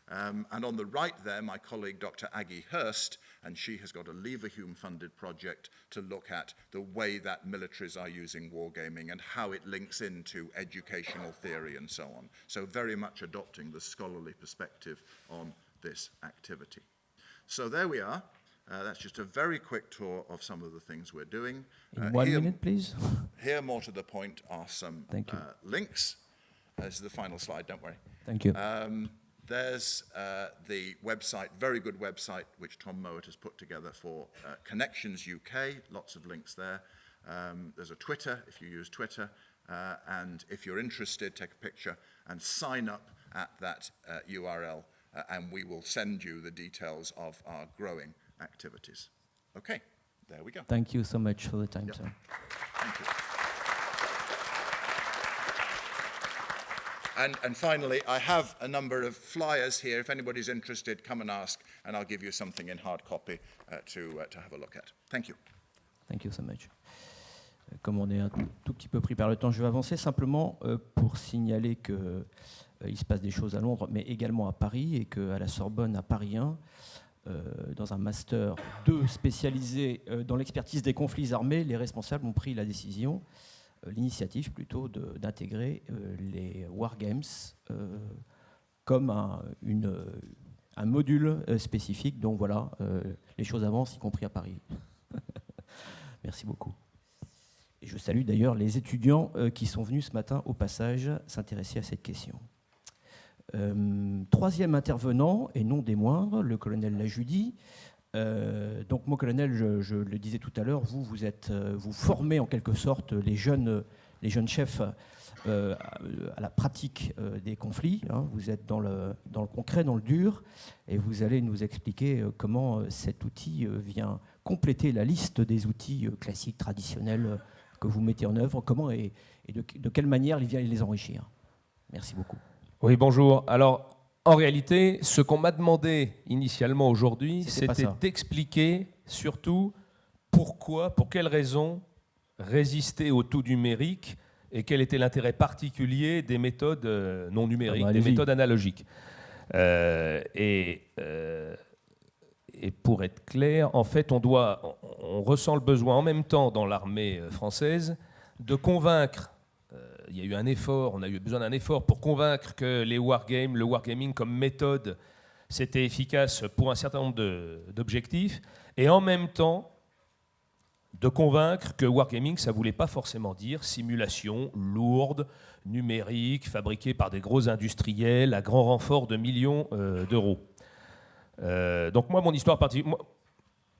And on the right there, my colleague Dr. Aggie Hurst, and she has got a Leverhulme-funded project to look at the way that militaries are using wargaming and how it links into educational theory and so on. So very much adopting the scholarly perspective on this activity. So there we are. That's just a very quick tour of some of the things we're doing. In 1 minute, please. Here, more to the point, are some links. This is the final slide, don't worry. Thank you. There's the website, very good website, which Tom Mowat has put together for Connections UK. Lots of links there. There's a Twitter, if you use Twitter. And if you're interested, take a picture and sign up at that URL, and we will send you the details of our growing activities. Okay, there we go. Thank you so much for the time, sir. Thank you. And finally, I have a number of flyers here. If anybody's interested, come and ask, and I'll give you something in hard copy to have a look at. Thank you. Thank you so much. Comme on est un tout petit peu pris par le temps, je vais avancer simplement pour signaler qu'il se passe des choses à Londres, mais également à Paris, et qu'à la Sorbonne, à Paris 1, dans un master 2 spécialisé dans l'expertise des conflits armés, les responsables ont pris la décision, l'initiative plutôt, d'intégrer les wargames comme un module spécifique. Donc voilà, les choses avancent, y compris à Paris. Merci beaucoup. Et je salue d'ailleurs les étudiants qui sont venus ce matin au passage s'intéresser à cette question. Troisième intervenant, et non des moindres, le colonel Lajudi. Donc mon colonel, je le disais tout à l'heure, vous formez en quelque sorte les jeunes chefs à la pratique des conflits. Hein. Vous êtes dans le concret, dans le dur, et vous allez nous expliquer comment cet outil vient compléter la liste des outils classiques, traditionnels que vous mettez en œuvre, comment et de quelle manière il vient les enrichir. Merci beaucoup. Oui, bonjour. Alors, en réalité, ce qu'on m'a demandé initialement aujourd'hui, c'était d'expliquer surtout pourquoi, pour quelles raisons résister au tout numérique et quel était l'intérêt particulier des méthodes non numériques, des méthodes analogiques. Et pour être clair, en fait, on ressent le besoin en même temps dans l'armée française de convaincre. Il y a eu un effort, on a eu besoin d'un effort pour convaincre que les wargames, le wargaming comme méthode, c'était efficace pour un certain nombre d'objectifs, et en même temps de convaincre que wargaming, ça ne voulait pas forcément dire simulation lourde, numérique, fabriquée par des gros industriels à grand renfort de millions d'euros. Donc moi, mon histoire particulière,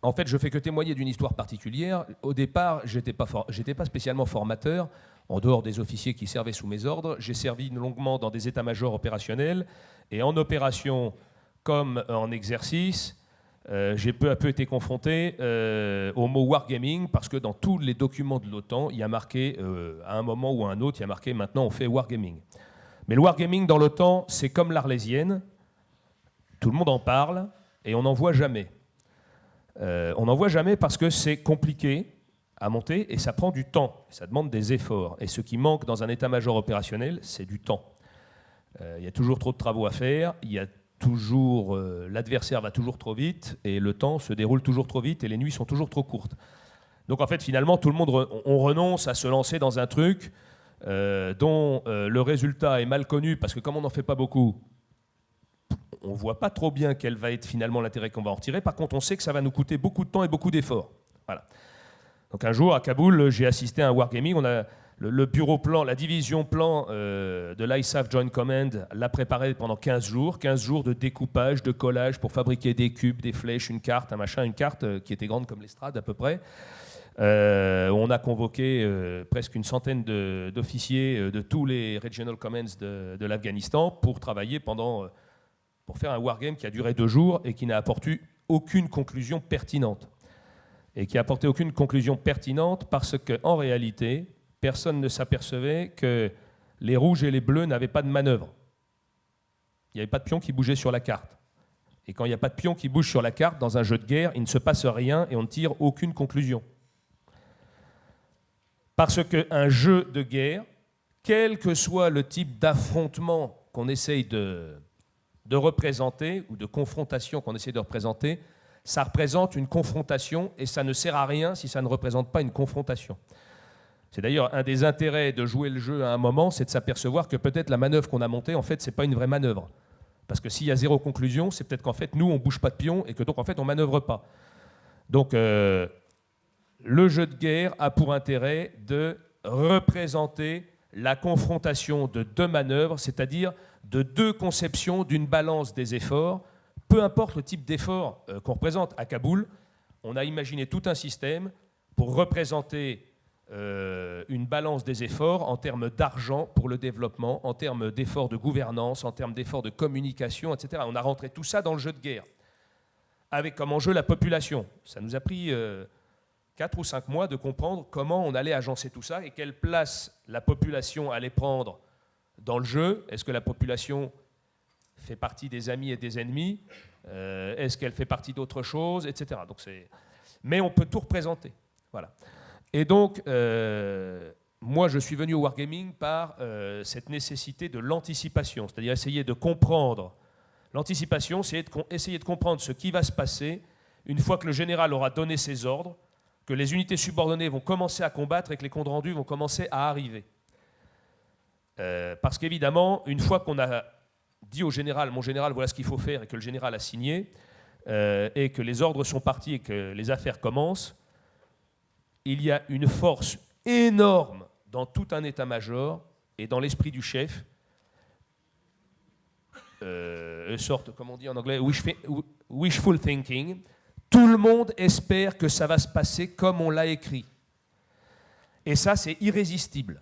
en fait, je fais que témoigner d'une histoire particulière. Au départ, j'étais pas spécialement formateur. En dehors des officiers qui servaient sous mes ordres, j'ai servi longuement dans des états-majors opérationnels. Et en opération comme en exercice, j'ai peu à peu été confronté au mot wargaming, parce que dans tous les documents de l'OTAN, il y a marqué, à un moment ou à un autre, il y a marqué maintenant on fait wargaming. Mais le wargaming dans l'OTAN, c'est comme l'arlésienne. Tout le monde en parle et on n'en voit jamais. On n'en voit jamais parce que c'est compliqué à monter et ça prend du temps, ça demande des efforts. Et ce qui manque dans un état-major opérationnel, c'est du temps. Il y a toujours trop de travaux à faire, l'adversaire va toujours trop vite et le temps se déroule toujours trop vite et les nuits sont toujours trop courtes. Donc en fait, finalement, tout le monde on renonce à se lancer dans un truc dont le résultat est mal connu, parce que comme on n'en fait pas beaucoup, on ne voit pas trop bien quel va être finalement l'intérêt qu'on va en retirer. Par contre, on sait que ça va nous coûter beaucoup de temps et beaucoup d'efforts. Voilà. Donc un jour, à Kaboul, j'ai assisté à un wargaming. On a le bureau plan, la division plan de l'ISAF Joint Command l'a préparé pendant 15 jours. 15 jours de découpage, de collage pour fabriquer des cubes, des flèches, une carte, une carte qui était grande comme l'estrade à peu près. On a convoqué presque une centaine d'officiers de tous les Regional Commands de l'Afghanistan pour travailler pour faire un wargame qui a duré 2 jours et qui n'a apporté aucune conclusion pertinente. Et qui a apporté aucune conclusion pertinente parce qu'en réalité, personne ne s'apercevait que les rouges et les bleus n'avaient pas de manœuvre. Il n'y avait pas de pion qui bougeait sur la carte. Et quand il n'y a pas de pion qui bouge sur la carte, dans un jeu de guerre, il ne se passe rien et on ne tire aucune conclusion. Parce qu'un jeu de guerre, quel que soit le type d'affrontement qu'on essaye de représenter, ou de confrontation qu'on essaie de représenter, ça représente une confrontation et ça ne sert à rien si ça ne représente pas une confrontation. C'est d'ailleurs un des intérêts de jouer le jeu à un moment, c'est de s'apercevoir que peut-être la manœuvre qu'on a montée, en fait, c'est pas une vraie manœuvre. Parce que s'il y a 0 conclusion, c'est peut-être qu'en fait, nous, on bouge pas de pion et que donc, en fait, on manœuvre pas. Donc, le jeu de guerre a pour intérêt de représenter la confrontation de 2 manœuvres, c'est-à-dire de 2 conceptions d'une balance des efforts. Peu importe le type d'effort qu'on représente. À Kaboul, on a imaginé tout un système pour représenter une balance des efforts en termes d'argent pour le développement, en termes d'efforts de gouvernance, en termes d'efforts de communication, etc. On a rentré tout ça dans le jeu de guerre, avec comme enjeu la population. Ça nous a pris 4 ou 5 mois de comprendre comment on allait agencer tout ça et quelle place la population allait prendre dans le jeu. Est-ce que la population fait partie des amis et des ennemis, est-ce qu'elle fait partie d'autre chose, etc. Donc mais on peut tout représenter. Voilà. Et donc, moi, je suis venu au wargaming par cette nécessité de l'anticipation, c'est-à-dire essayer de comprendre. L'anticipation, c'est essayer de comprendre ce qui va se passer une fois que le général aura donné ses ordres, que les unités subordonnées vont commencer à combattre et que les comptes rendus vont commencer à arriver. Parce qu'évidemment, une fois qu'on a dit au général, mon général, voilà ce qu'il faut faire, et que le général a signé, et que les ordres sont partis et que les affaires commencent, il y a une force énorme dans tout un état-major et dans l'esprit du chef, sorte, comme on dit en anglais, wishful thinking. Tout le monde espère que ça va se passer comme on l'a écrit. Et ça, c'est irrésistible.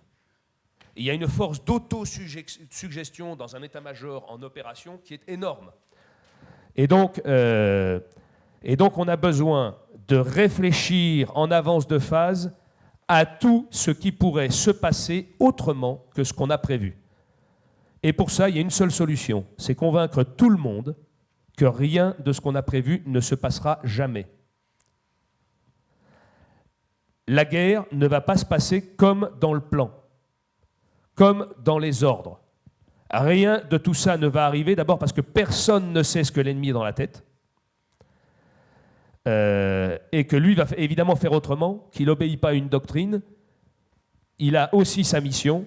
Il y a une force d'auto-suggestion dans un état-major en opération qui est énorme. Et donc, on a besoin de réfléchir en avance de phase à tout ce qui pourrait se passer autrement que ce qu'on a prévu. Et pour ça, il y a une seule solution, c'est convaincre tout le monde que rien de ce qu'on a prévu ne se passera jamais. La guerre ne va pas se passer comme dans le plan, comme dans les ordres. Rien de tout ça ne va arriver, d'abord parce que personne ne sait ce que l'ennemi est dans la tête, et que lui va évidemment faire autrement, qu'il n'obéit pas à une doctrine. Il a aussi sa mission,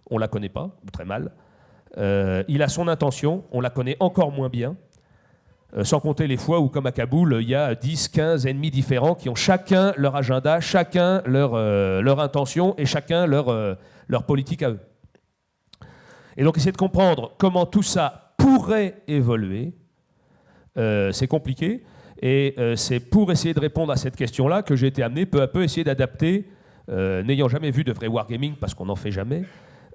on ne la connaît pas, ou très mal. Il a son intention, on la connaît encore moins bien, sans compter les fois où, comme à Kaboul, il y a 10, 15 ennemis différents qui ont chacun leur agenda, chacun leur intention et chacun leur politique à eux. Et donc essayer de comprendre comment tout ça pourrait évoluer, c'est compliqué, et c'est pour essayer de répondre à cette question-là que j'ai été amené peu à peu essayer d'adapter, n'ayant jamais vu de vrai wargaming, parce qu'on n'en fait jamais.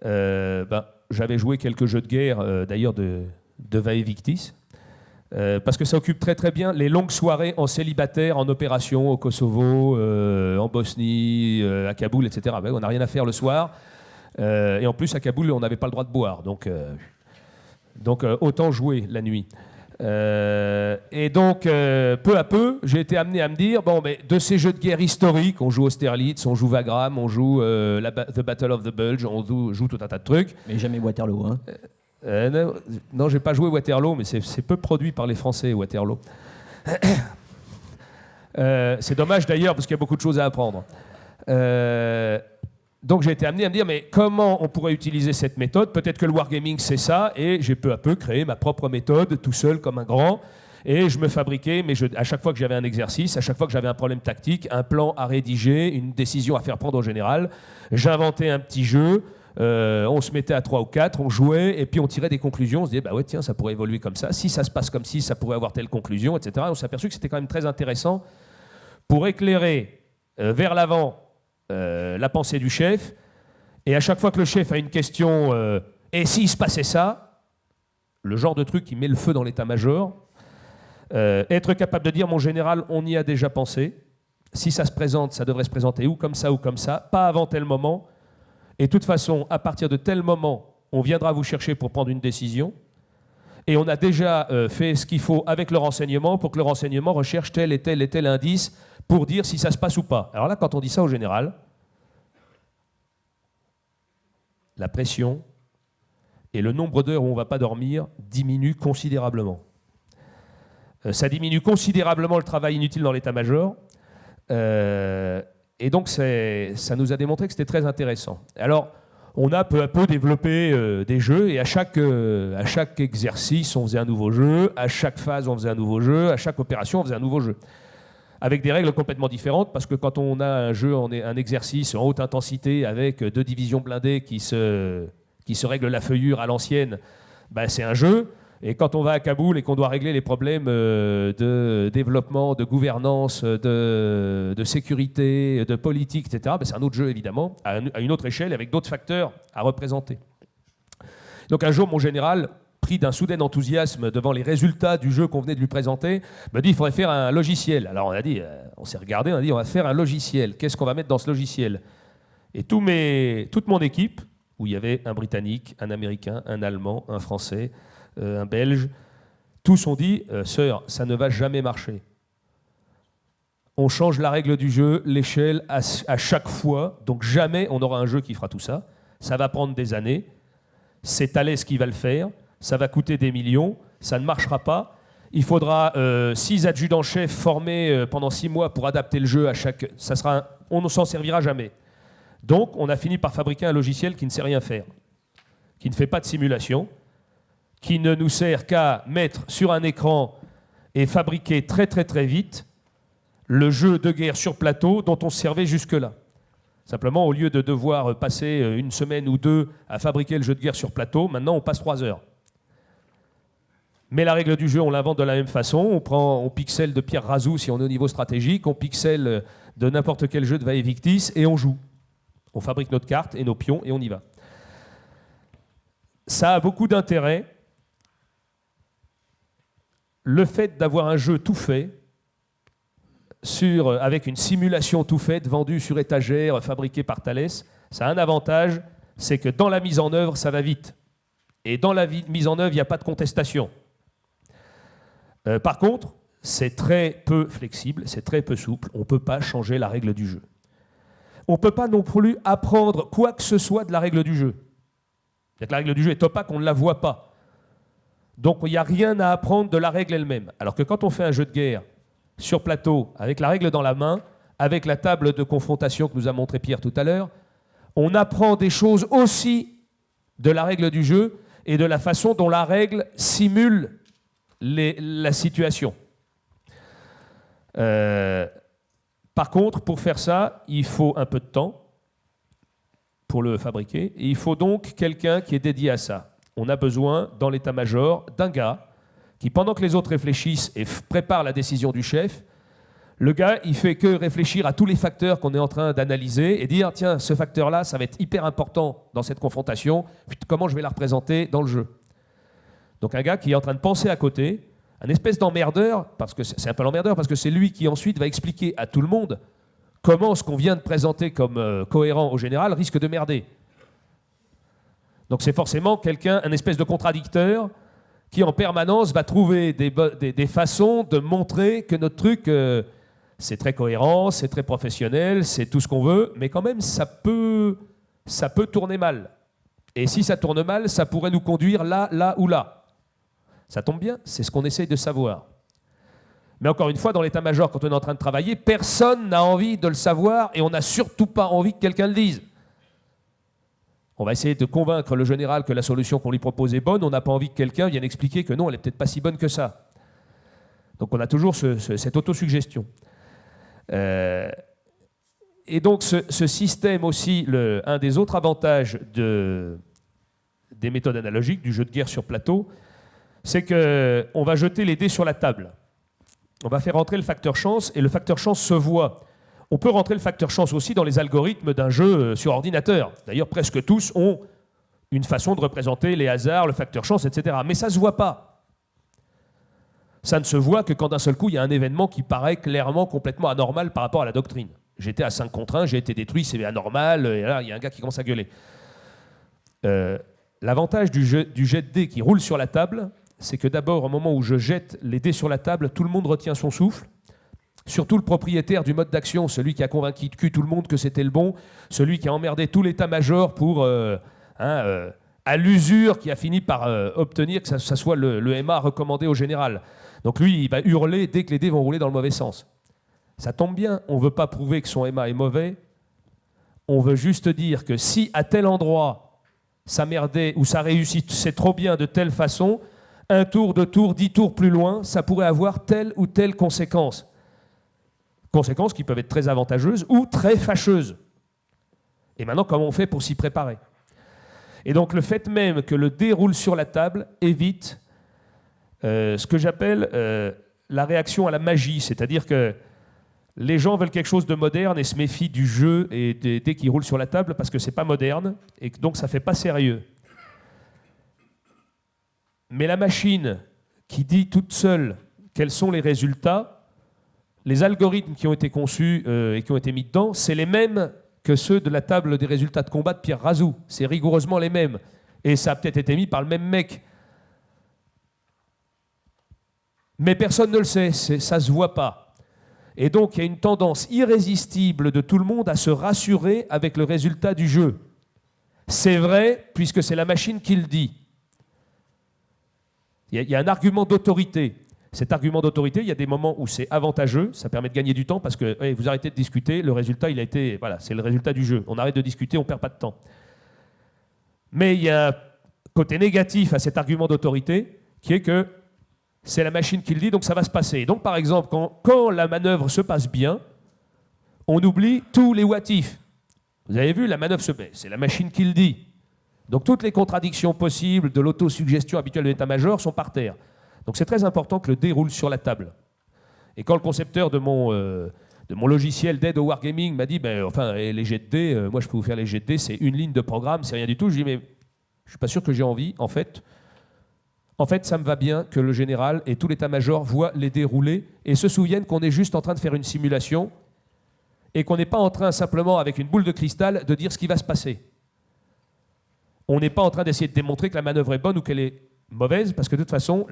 J'avais joué quelques jeux de guerre, d'ailleurs de Vae Victis, parce que ça occupe très très bien les longues soirées en célibataire, en opération au Kosovo, en Bosnie, à Kaboul, etc. On n'a rien à faire le soir. Et en plus, à Kaboul, on n'avait pas le droit de boire. Donc autant jouer la nuit. Et donc, peu à peu, j'ai été amené à me dire, de ces jeux de guerre historiques, on joue Austerlitz, on joue Wagram, on joue The Battle of the Bulge, on joue tout un tas de trucs. Mais jamais Waterloo, hein. Non, j'ai pas joué Waterloo, mais c'est peu produit par les Français, Waterloo. C'est dommage d'ailleurs, parce qu'il y a beaucoup de choses à apprendre. Donc j'ai été amené à me dire, mais comment on pourrait utiliser cette méthode? Peut-être que le wargaming c'est ça, et j'ai peu à peu créé ma propre méthode, tout seul comme un grand, et je me fabriquais, à chaque fois que j'avais un exercice, à chaque fois que j'avais un problème tactique, un plan à rédiger, une décision à faire prendre au général, j'inventais un petit jeu, on se mettait à 3 ou 4, on jouait, et puis on tirait des conclusions, on se disait, tiens, ça pourrait évoluer comme ça, si ça se passe comme si, ça pourrait avoir telle conclusion, etc. On s'est aperçu que c'était quand même très intéressant pour éclairer vers l'avant la pensée du chef, et à chaque fois que le chef a une question, et s'il se passait ça, le genre de truc qui met le feu dans l'état-major, être capable de dire, mon général, on y a déjà pensé, si ça se présente, ça devrait se présenter ou comme ça, pas avant tel moment, et de toute façon, à partir de tel moment, on viendra vous chercher pour prendre une décision, et on a déjà fait ce qu'il faut avec le renseignement pour que le renseignement recherche tel et tel et tel indice pour dire si ça se passe ou pas. Alors là, quand on dit ça au général, la pression et le nombre d'heures où on ne va pas dormir diminue considérablement. Ça diminue considérablement le travail inutile dans l'état-major. Et donc, ça nous a démontré que c'était très intéressant. Alors, on a peu à peu développé des jeux, et à chaque exercice, on faisait un nouveau jeu, à chaque phase, on faisait un nouveau jeu, à chaque opération, on faisait un nouveau jeu. Avec des règles complètement différentes, parce que quand on a un jeu, un exercice en haute intensité avec 2 divisions blindées qui se règlent la feuillure à l'ancienne, c'est un jeu. Et quand on va à Kaboul et qu'on doit régler les problèmes de développement, de gouvernance, de sécurité, de politique, etc., c'est un autre jeu, évidemment, à une autre échelle, avec d'autres facteurs à représenter. Donc un jour, mon général, pris d'un soudain enthousiasme devant les résultats du jeu qu'on venait de lui présenter, me dit, il faudrait faire un logiciel. Alors on s'est regardé, on a dit, on va faire un logiciel. Qu'est-ce qu'on va mettre dans ce logiciel? Et toute mon équipe, où il y avait un Britannique, un Américain, un Allemand, un Français, un Belge, tous ont dit, sœur, ça ne va jamais marcher. on change la règle du jeu, l'échelle à chaque fois. Donc jamais on aura un jeu qui fera tout ça. Ça va prendre des années. C'est Thales qui va le faire. Ça va coûter des millions. Ça ne marchera pas. Il faudra 6 adjudants-chefs formés pendant 6 mois pour adapter le jeu à chaque... On ne s'en servira jamais. Donc on a fini par fabriquer un logiciel qui ne sait rien faire, qui ne fait pas de simulation, qui ne nous sert qu'à mettre sur un écran et fabriquer très très très vite le jeu de guerre sur plateau dont on se servait jusque-là. Simplement, au lieu de devoir passer 1 semaine ou 2 à fabriquer le jeu de guerre sur plateau, maintenant on passe 3 heures. Mais la règle du jeu, on l'invente de la même façon. On pixel de Pierre Razou si on est au niveau stratégique, on pixel de n'importe quel jeu de Vae Victis et on joue. On fabrique notre carte et nos pions et on y va. Ça a beaucoup d'intérêt. Le fait d'avoir un jeu tout fait, avec une simulation tout faite, vendue sur étagère, fabriquée par Thales, ça a un avantage, c'est que dans la mise en œuvre, ça va vite. Et dans la mise en œuvre, il n'y a pas de contestation. Par contre, c'est très peu flexible, c'est très peu souple, on ne peut pas changer la règle du jeu. On ne peut pas non plus apprendre quoi que ce soit de la règle du jeu. C'est-à-dire que la règle du jeu est opaque, on ne la voit pas. Donc il n'y a rien à apprendre de la règle elle-même. Alors que quand on fait un jeu de guerre sur plateau, avec la règle dans la main, avec la table de confrontation que nous a montré Pierre tout à l'heure, on apprend des choses aussi de la règle du jeu et de la façon dont la règle simule la situation. Par contre, pour faire ça, il faut un peu de temps pour le fabriquer, et il faut donc quelqu'un qui est dédié à ça. On a besoin, dans l'état-major, d'un gars qui, pendant que les autres réfléchissent et préparent la décision du chef, le gars, il fait que réfléchir à tous les facteurs qu'on est en train d'analyser et dire, tiens, ce facteur-là, ça va être hyper important dans cette confrontation, comment je vais la représenter dans le jeu. Donc un gars qui est en train de penser à côté, un espèce d'emmerdeur, parce que c'est un peu l'emmerdeur, parce que c'est lui qui ensuite va expliquer à tout le monde comment ce qu'on vient de présenter comme cohérent au général risque de merder. Donc c'est forcément quelqu'un, un espèce de contradicteur, qui en permanence va trouver des façons de montrer que notre truc, c'est très cohérent, c'est très professionnel, c'est tout ce qu'on veut, mais quand même ça peut tourner mal. Et si ça tourne mal, ça pourrait nous conduire là, là ou là. Ça tombe bien, c'est ce qu'on essaye de savoir. Mais encore une fois, dans l'état-major, quand on est en train de travailler, personne n'a envie de le savoir et on n'a surtout pas envie que quelqu'un le dise. On va essayer de convaincre le général que la solution qu'on lui propose est bonne, on n'a pas envie que quelqu'un vienne expliquer que non, elle n'est peut-être pas si bonne que ça. Donc on a toujours cette autosuggestion. Et donc ce système aussi, un des autres avantages des méthodes analogiques, du jeu de guerre sur plateau, c'est qu'on va jeter les dés sur la table. On va faire entrer le facteur chance et le facteur chance se voit. On peut rentrer le facteur chance aussi dans les algorithmes d'un jeu sur ordinateur. D'ailleurs, presque tous ont une façon de représenter les hasards, le facteur chance, etc. Mais ça ne se voit pas. Ça ne se voit que quand d'un seul coup, il y a un événement qui paraît clairement complètement anormal par rapport à la doctrine. J'étais à 5 contre 1, j'ai été détruit, c'est anormal, et là, il y a un gars qui commence à gueuler. L'avantage du jet de dés qui roule sur la table, c'est que d'abord, au moment où je jette les dés sur la table, tout le monde retient son souffle. Surtout le propriétaire du mode d'action, celui qui a convaincu de cul tout le monde que c'était le bon, celui qui a emmerdé tout l'état-major pour, à l'usure, qui a fini par obtenir que ça soit le MA recommandé au général. Donc lui, il va hurler dès que les dés vont rouler dans le mauvais sens. Ça tombe bien, on ne veut pas prouver que son MA est mauvais, on veut juste dire que si à tel endroit, ça merdait ou ça réussit, c'est trop bien de telle façon, un tour, 2 tours, 10 tours plus loin, ça pourrait avoir telle ou telle conséquence. Conséquences qui peuvent être très avantageuses ou très fâcheuses. Et maintenant, comment on fait pour s'y préparer? Et donc, le fait même que le dé roule sur la table évite ce que j'appelle la réaction à la magie. C'est-à-dire que les gens veulent quelque chose de moderne et se méfient du jeu et des dés qui roulent sur la table parce que c'est pas moderne et que donc ça fait pas sérieux. Mais la machine qui dit toute seule quels sont les résultats, les algorithmes qui ont été conçus et qui ont été mis dedans, c'est les mêmes que ceux de la table des résultats de combat de Pierre Razou. C'est rigoureusement les mêmes. Et ça a peut-être été mis par le même mec. Mais personne ne le sait, ça ne se voit pas. Et donc, il y a une tendance irrésistible de tout le monde à se rassurer avec le résultat du jeu. C'est vrai, puisque c'est la machine qui le dit. Il y a un argument d'autorité. Cet argument d'autorité, il y a des moments où c'est avantageux, ça permet de gagner du temps, parce que vous arrêtez de discuter, le résultat, il a été, voilà, c'est le résultat du jeu. On arrête de discuter, on ne perd pas de temps. Mais il y a un côté négatif à cet argument d'autorité, qui est que c'est la machine qui le dit, donc ça va se passer. Donc, par exemple, quand la manœuvre se passe bien, on oublie tous les what if. Vous avez vu, la manœuvre se met, c'est la machine qui le dit. Donc, toutes les contradictions possibles de l'autosuggestion habituelle de l'état-major sont par terre. Donc, c'est très important que le dé roule sur la table. Et quand le concepteur de mon logiciel d'aide au wargaming m'a dit, les jets de dés, moi je peux vous faire les jets de dés, c'est une ligne de programme, c'est rien du tout. Je lui ai dit, mais je ne suis pas sûr que j'ai envie, en fait. En fait, ça me va bien que le général et tout l'état-major voient les dés rouler et se souviennent qu'on est juste en train de faire une simulation et qu'on n'est pas en train simplement, avec une boule de cristal, de dire ce qui va se passer. On n'est pas en train d'essayer de démontrer que la manœuvre est bonne ou qu'elle est mauvaise, parce que de toute façon,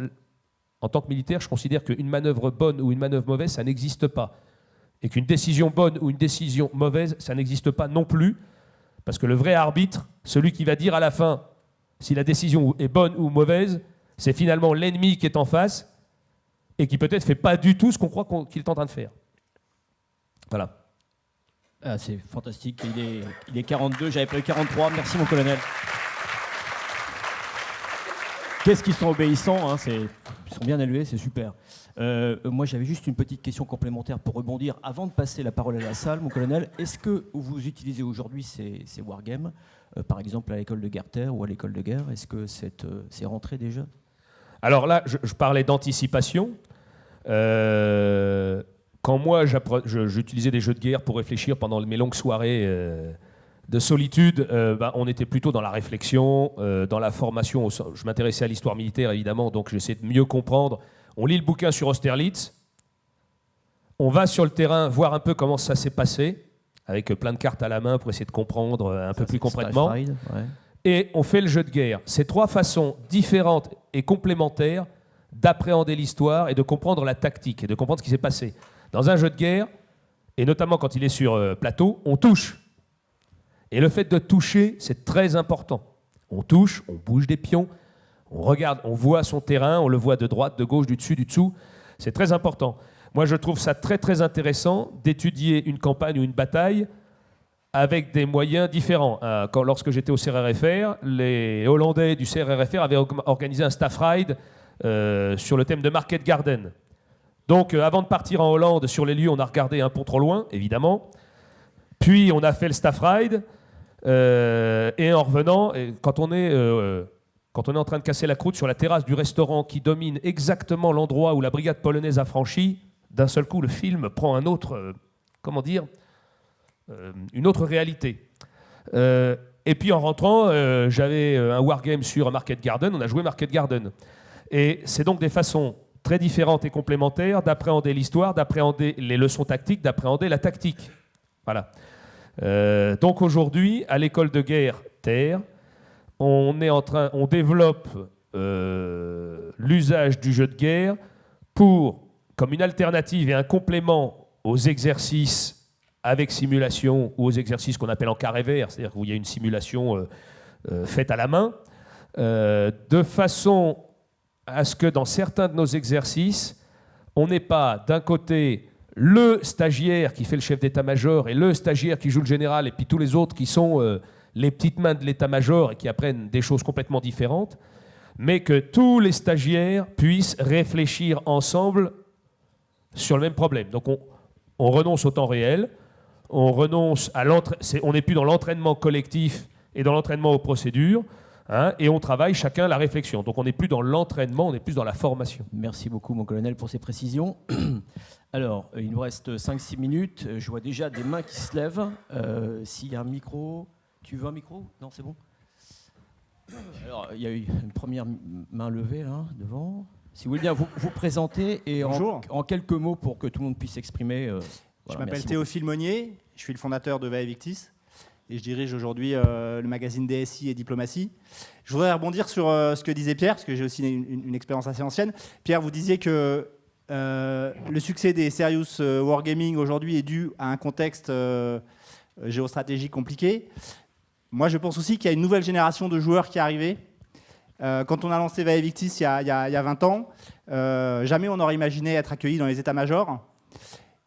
en tant que militaire, je considère qu'une manœuvre bonne ou une manœuvre mauvaise, ça n'existe pas. Et qu'une décision bonne ou une décision mauvaise, ça n'existe pas non plus, parce que le vrai arbitre, celui qui va dire à la fin si la décision est bonne ou mauvaise, c'est finalement l'ennemi qui est en face et qui peut-être ne fait pas du tout ce qu'on croit qu'il est en train de faire. Voilà. Ah, c'est fantastique. Il est 42, j'avais prévu 43. Merci mon colonel. Qu'est-ce qu'ils sont obéissants, hein, ils sont bien élevés, c'est super. Moi, j'avais juste une petite question complémentaire pour rebondir. Avant de passer la parole à la salle, mon colonel, est-ce que vous utilisez aujourd'hui ces wargames, par exemple à l'école de guerre terre ou à l'école de guerre? Est-ce que c'est rentré déjà? Alors là, je parlais d'anticipation. Quand moi, j'utilisais des jeux de guerre pour réfléchir pendant mes longues soirées de solitude, on était plutôt dans la réflexion, dans la formation. Je m'intéressais à l'histoire militaire, évidemment, donc j'essayais de mieux comprendre. On lit le bouquin sur Austerlitz, on va sur le terrain voir un peu comment ça s'est passé, avec plein de cartes à la main pour essayer de comprendre un peu plus concrètement. Ouais. Et on fait le jeu de guerre. C'est trois façons différentes et complémentaires d'appréhender l'histoire et de comprendre la tactique et de comprendre ce qui s'est passé. Dans un jeu de guerre, et notamment quand il est sur plateau, on touche. Et le fait de toucher, c'est très important. On touche, on bouge des pions, on regarde, on voit son terrain, on le voit de droite, de gauche, du dessus, du dessous. C'est très important. Moi, je trouve ça très, très intéressant d'étudier une campagne ou une bataille avec des moyens différents. Lorsque j'étais au CRRFR, les Hollandais du CRRFR avaient organisé un staff ride sur le thème de Market Garden. Donc, avant de partir en Hollande, sur les lieux, on a regardé un pont trop loin, évidemment. Puis, on a fait le staff ride. Et en revenant, quand on est en train de casser la croûte sur la terrasse du restaurant qui domine exactement l'endroit où la brigade polonaise a franchi, d'un seul coup, le film prend un autre, une autre réalité. Et puis en rentrant, j'avais un wargame sur Market Garden, on a joué Market Garden. Et c'est donc des façons très différentes et complémentaires d'appréhender l'histoire, d'appréhender les leçons tactiques, d'appréhender la tactique. Voilà. Donc aujourd'hui, à l'école de guerre terre, on développe l'usage du jeu de guerre comme une alternative et un complément aux exercices avec simulation ou aux exercices qu'on appelle en carré vert, c'est-à-dire où il y a une simulation faite à la main, de façon à ce que dans certains de nos exercices, on n'ait pas d'un côté le stagiaire qui fait le chef d'état-major et le stagiaire qui joue le général et puis tous les autres qui sont les petites mains de l'état-major et qui apprennent des choses complètement différentes, mais que tous les stagiaires puissent réfléchir ensemble sur le même problème. Donc on renonce au temps réel, on renonce on n'est plus dans l'entraînement collectif et dans l'entraînement aux procédures, hein, et on travaille chacun la réflexion. Donc on n'est plus dans l'entraînement, on est plus dans la formation. Merci beaucoup mon colonel pour ces précisions. Alors, il nous reste 5-6 minutes. Je vois déjà des mains qui se lèvent. S'il y a un micro... Tu veux un micro? Non, c'est bon. Alors, il y a eu une première main levée, là, devant. Si vous voulez bien vous présenter et en quelques mots pour que tout le monde puisse s'exprimer. Je m'appelle Théophile Monnier, je suis le fondateur de Vae Victis et je dirige aujourd'hui le magazine DSI et Diplomatie. Je voudrais rebondir sur ce que disait Pierre, parce que j'ai aussi une expérience assez ancienne. Pierre, vous disiez que le succès des serious wargaming aujourd'hui est dû à un contexte géostratégique compliqué. Moi, je pense aussi qu'il y a une nouvelle génération de joueurs qui est arrivée. Quand on a lancé Vae Victis il y a 20 ans, jamais on n'aurait imaginé être accueilli dans les états-majors.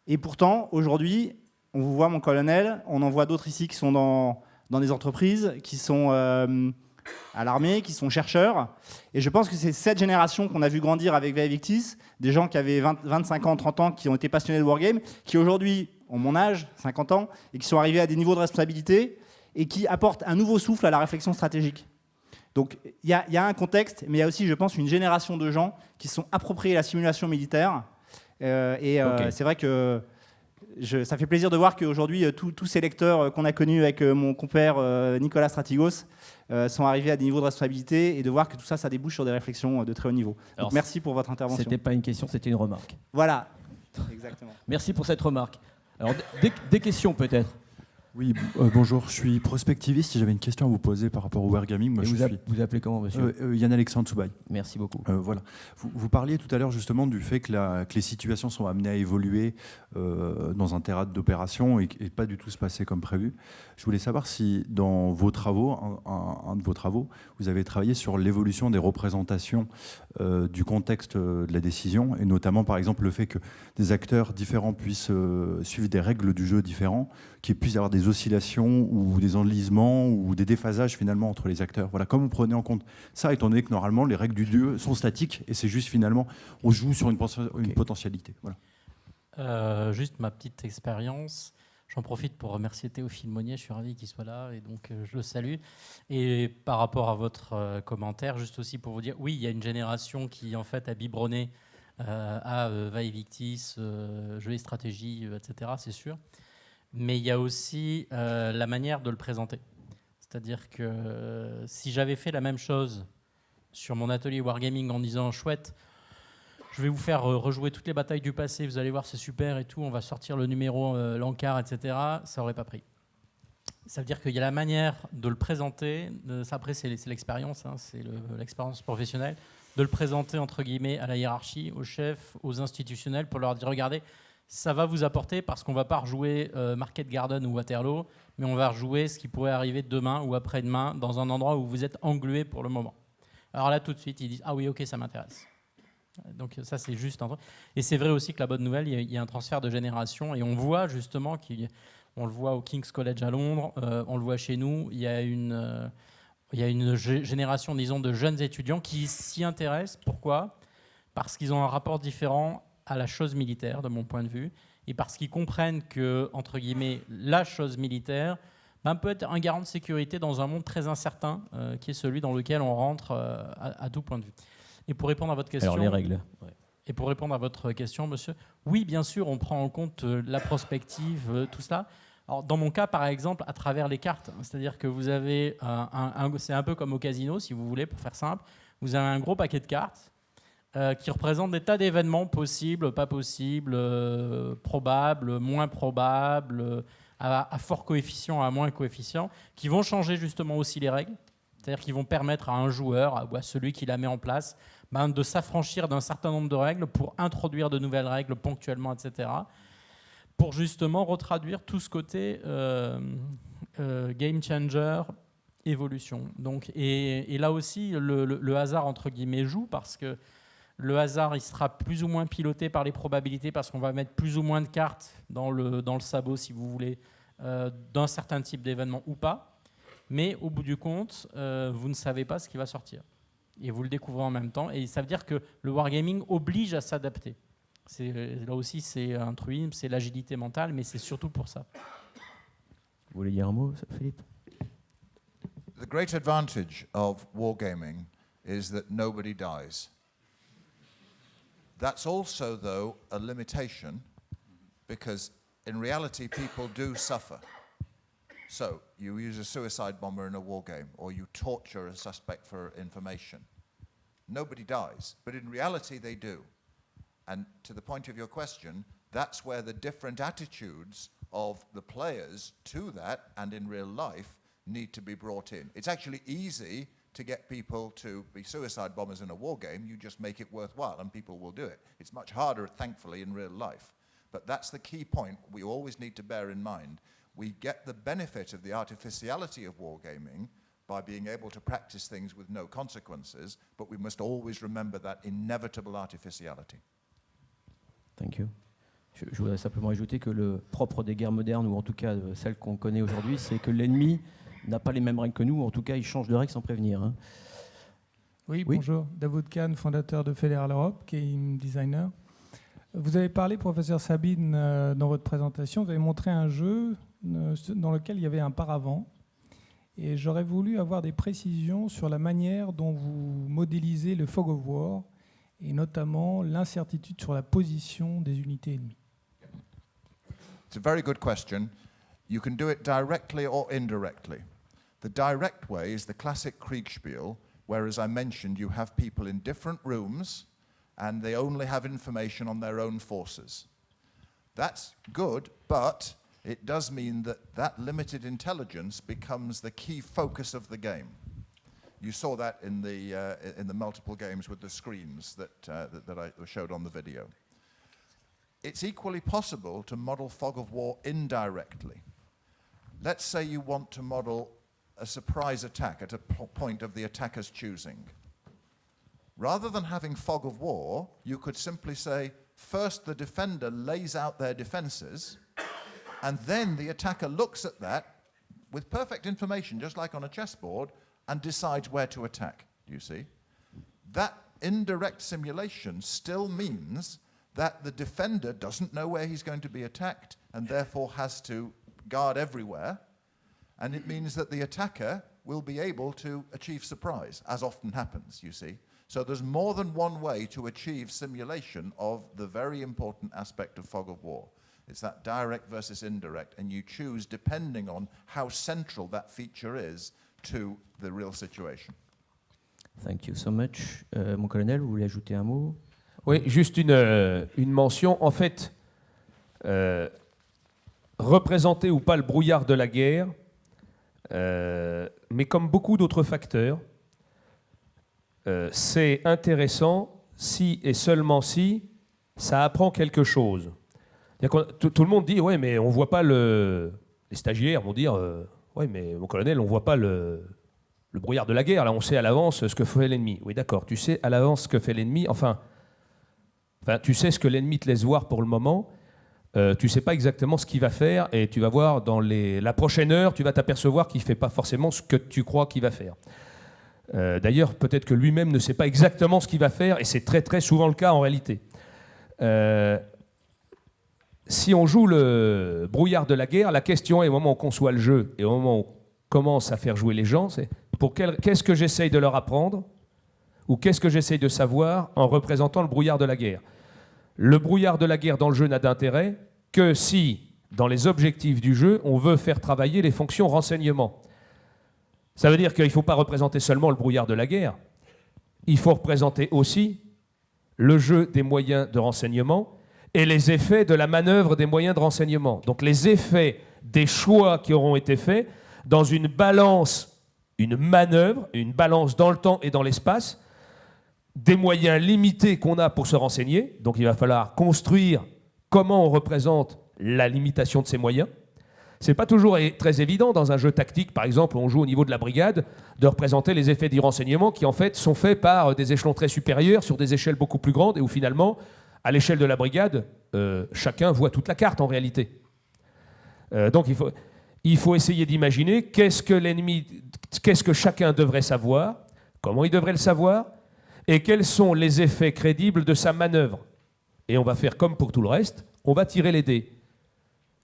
Et pourtant, aujourd'hui, on vous voit, mon colonel, on en voit d'autres ici qui sont dans des entreprises, qui sont à l'armée, qui sont chercheurs. Et je pense que c'est cette génération qu'on a vu grandir avec Vae Victis, des gens qui avaient 25 ans, 30 ans, qui ont été passionnés de wargame, qui aujourd'hui ont mon âge, 50 ans, et qui sont arrivés à des niveaux de responsabilité et qui apportent un nouveau souffle à la réflexion stratégique. Donc il y a un contexte, mais il y a aussi, je pense, une génération de gens qui se sont appropriés la simulation militaire. C'est vrai que ça fait plaisir de voir qu'aujourd'hui, tous ces lecteurs qu'on a connus avec mon compère Nicolas Stratigos sont arrivés à des niveaux de responsabilité et de voir que tout ça, ça débouche sur des réflexions de très haut niveau. Donc, merci pour votre intervention. C'était pas une question, c'était une remarque. Voilà, exactement. Merci pour cette remarque. Alors, des questions peut-être. Oui, bonjour, je suis prospectiviste et j'avais une question à vous poser par rapport au wargaming. Moi, vous appelez comment, monsieur? Yann-Alexandre Soubaï. Merci beaucoup. Voilà. Vous parliez tout à l'heure justement du fait que les situations sont amenées à évoluer dans un théâtre d'opération et pas du tout se passer comme prévu. Je voulais savoir si dans vos travaux, un de vos travaux, vous avez travaillé sur l'évolution des représentations du contexte de la décision et notamment par exemple le fait que des acteurs différents puissent suivre des règles du jeu différents, qu'il puisse y avoir des oscillations ou des enlisements ou des déphasages finalement entre les acteurs. Voilà, comment vous prenez en compte ça, étant donné que normalement les règles du jeu sont statiques et c'est juste finalement on joue sur une potentialité. Voilà. Juste ma petite expérience. J'en profite pour remercier Théophile Monnier, je suis ravi qu'il soit là et donc je le salue. Et par rapport à votre commentaire, juste aussi pour vous dire, oui, il y a une génération qui en fait a biberonné à Vae Victis, jeux et stratégie, etc., c'est sûr. Mais il y a aussi la manière de le présenter. C'est-à-dire que si j'avais fait la même chose sur mon atelier Wargaming en disant « chouette, je vais vous faire rejouer toutes les batailles du passé, vous allez voir, c'est super et tout, on va sortir le numéro l'encart, etc. », ça n'aurait pas pris. Ça veut dire qu'il y a la manière de le présenter, après c'est l'expérience, hein, c'est l'expérience professionnelle, de le présenter entre guillemets à la hiérarchie, aux chefs, aux institutionnels, pour leur dire « regardez, ça va vous apporter parce qu'on ne va pas rejouer Market Garden ou Waterloo, mais on va rejouer ce qui pourrait arriver demain ou après-demain dans un endroit où vous êtes englué pour le moment. » Alors là, tout de suite, ils disent « ah oui, ok, ça m'intéresse ». Donc ça, c'est juste un truc. Et c'est vrai aussi que la bonne nouvelle, il y a un transfert de génération et on voit justement on le voit au King's College à Londres, on le voit chez nous, il y a une génération, disons, de jeunes étudiants qui s'y intéressent. Pourquoi ? Parce qu'ils ont un rapport différent à la chose militaire, de mon point de vue, et parce qu'ils comprennent que, entre guillemets, la chose militaire peut être un garant de sécurité dans un monde très incertain, qui est celui dans lequel on rentre à tout point de vue. Et pour répondre à votre question... Alors les règles. Ouais. Et pour répondre à votre question, monsieur, oui, bien sûr, on prend en compte la prospective, tout cela. Alors, dans mon cas, par exemple, à travers les cartes, c'est-à-dire que vous avez c'est un peu comme au casino, si vous voulez, pour faire simple. Vous avez un gros paquet de cartes qui représentent des tas d'événements possibles, pas possibles, probables, moins probables, à fort coefficient, à moins coefficient, qui vont changer justement aussi les règles. C'est-à-dire qu'ils vont permettre à un joueur ou à celui qui la met en place de s'affranchir d'un certain nombre de règles pour introduire de nouvelles règles ponctuellement, etc. Pour justement retraduire tout ce côté game changer, évolution. Donc, et là aussi, le hasard, entre guillemets, joue parce que le hasard, il sera plus ou moins piloté par les probabilités parce qu'on va mettre plus ou moins de cartes dans le sabot, si vous voulez, d'un certain type d'événement ou pas. Mais au bout du compte, vous ne savez pas ce qui va sortir. Et vous le découvrez en même temps. Et ça veut dire que le wargaming oblige à s'adapter. Là aussi, c'est un truisme, c'est l'agilité mentale, mais c'est surtout pour ça. Vous voulez dire un mot, Philippe? The great advantage of wargaming is that nobody dies. That's also, though, a limitation, because in reality, people do suffer. So, you use a suicide bomber in a war game, or you torture a suspect for information. Nobody dies, but in reality they do. And to the point of your question, that's where the different attitudes of the players to that and in real life need to be brought in. It's actually easy to get people to be suicide bombers in a war game. You just make it worthwhile and people will do it. It's much harder, thankfully, in real life. But that's the key point we always need to bear in mind. We get the benefit of the artificiality of wargaming by being able to practice things with no consequences, but we must always remember that inevitable artificiality. Thank you. Je voudrais simplement ajouter que le propre des guerres modernes, ou en tout cas celles qu'on connaît aujourd'hui, c'est que l'ennemi n'a pas les mêmes règles que nous, en tout cas il change de règles sans prévenir. Hein. Oui, bonjour. David Kahn, fondateur de Fédéral Europe, game designer. Vous avez parlé, professeur Sabine, dans votre présentation, vous avez montré un jeu dans lequel il y avait un paravent. Et j'aurais voulu avoir des précisions sur la manière dont vous modélisez le fog of war, et notamment l'incertitude sur la position des unités ennemies. It's a very good question. You can do it directly or indirectly. The direct way is the classic Kriegspiel, where, as I mentioned, you have people in different rooms and they only have information on their own forces. That's good, but it does mean that that limited intelligence becomes the key focus of the game. You saw that in the multiple games with the screens that I showed on the video. It's equally possible to model fog of war indirectly. Let's say you want to model a surprise attack at a point of the attacker's choosing. Rather than having fog of war, you could simply say, first the defender lays out their defenses, and then the attacker looks at that with perfect information, just like on a chessboard, and decides where to attack, you see? That indirect simulation still means that the defender doesn't know where he's going to be attacked and therefore has to guard everywhere, and it means that the attacker will be able to achieve surprise, as often happens, you see? So there's more than one way to achieve simulation of the very important aspect of fog of war. It's that direct versus indirect, and you choose depending on how central that feature is to the real situation. Thank you so much. Mon colonel, vous voulez ajouter un mot? Oui, juste une mention. En fait, représenter ou pas le brouillard de la guerre, mais comme beaucoup d'autres facteurs, c'est intéressant si et seulement si ça apprend quelque chose. Tout le monde dit, ouais, mais on voit pas les stagiaires vont dire, ouais, mais mon colonel, on voit pas le brouillard de la guerre. Là, on sait à l'avance ce que fait l'ennemi. Oui, d'accord, tu sais à l'avance ce que fait l'ennemi. Enfin, tu sais ce que l'ennemi te laisse voir pour le moment. Tu sais pas exactement ce qu'il va faire, et tu vas voir dans la prochaine heure, tu vas t'apercevoir qu'il fait pas forcément ce que tu crois qu'il va faire. D'ailleurs, peut-être que lui-même ne sait pas exactement ce qu'il va faire, et c'est très très souvent le cas en réalité. Si on joue le brouillard de la guerre, la question est au moment où on conçoit le jeu et au moment où on commence à faire jouer les gens, c'est qu'est-ce que j'essaye de leur apprendre ou qu'est-ce que j'essaye de savoir en représentant le brouillard de la guerre. Le brouillard de la guerre dans le jeu n'a d'intérêt que si, dans les objectifs du jeu, on veut faire travailler les fonctions renseignement. Ça veut dire qu'il ne faut pas représenter seulement le brouillard de la guerre, il faut représenter aussi le jeu des moyens de renseignement et les effets de la manœuvre des moyens de renseignement. Donc les effets des choix qui auront été faits dans une balance, une manœuvre, une balance dans le temps et dans l'espace, des moyens limités qu'on a pour se renseigner. Donc il va falloir construire comment on représente la limitation de ces moyens. Ce n'est pas toujours très évident dans un jeu tactique, par exemple, où on joue au niveau de la brigade, de représenter les effets du renseignement qui en fait sont faits par des échelons très supérieurs sur des échelles beaucoup plus grandes et où finalement, à l'échelle de la brigade, chacun voit toute la carte en réalité. Donc il faut essayer d'imaginer qu'est-ce que chacun devrait savoir, comment il devrait le savoir, et quels sont les effets crédibles de sa manœuvre. Et on va faire comme pour tout le reste, on va tirer les dés.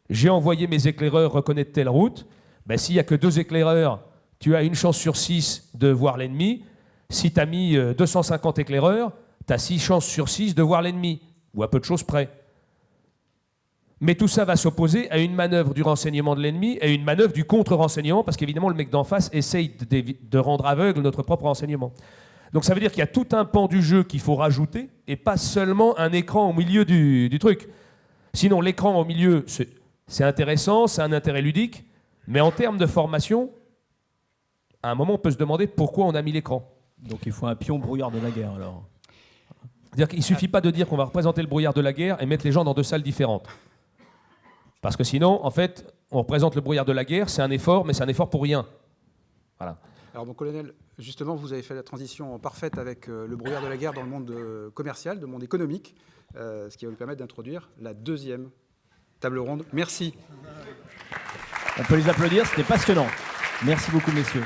J'ai envoyé mes éclaireurs reconnaître telle route, ben, s'il n'y a que 2 éclaireurs, tu as une chance sur 6 de voir l'ennemi. Si tu as mis 250 éclaireurs, tu as 6 chances sur 6 de voir l'ennemi, ou à peu de choses près. Mais tout ça va s'opposer à une manœuvre du renseignement de l'ennemi et une manœuvre du contre-renseignement, parce qu'évidemment, le mec d'en face essaye de rendre aveugle notre propre renseignement. Donc ça veut dire qu'il y a tout un pan du jeu qu'il faut rajouter, et pas seulement un écran au milieu du truc. Sinon, l'écran au milieu, c'est intéressant, c'est un intérêt ludique, mais en termes de formation, à un moment, on peut se demander pourquoi on a mis l'écran. Donc il faut un pion brouillard de la guerre, alors. C'est-à-dire qu'il ne suffit pas de dire qu'on va représenter le brouillard de la guerre et mettre les gens dans 2 salles différentes. Parce que sinon, en fait, on représente le brouillard de la guerre, c'est un effort, mais c'est un effort pour rien. Voilà. Alors, mon colonel, justement, vous avez fait la transition parfaite avec le brouillard de la guerre dans le monde commercial, dans le monde économique, ce qui va nous permettre d'introduire la 2e table ronde. Merci. On peut les applaudir, c'était passionnant. Merci beaucoup, messieurs.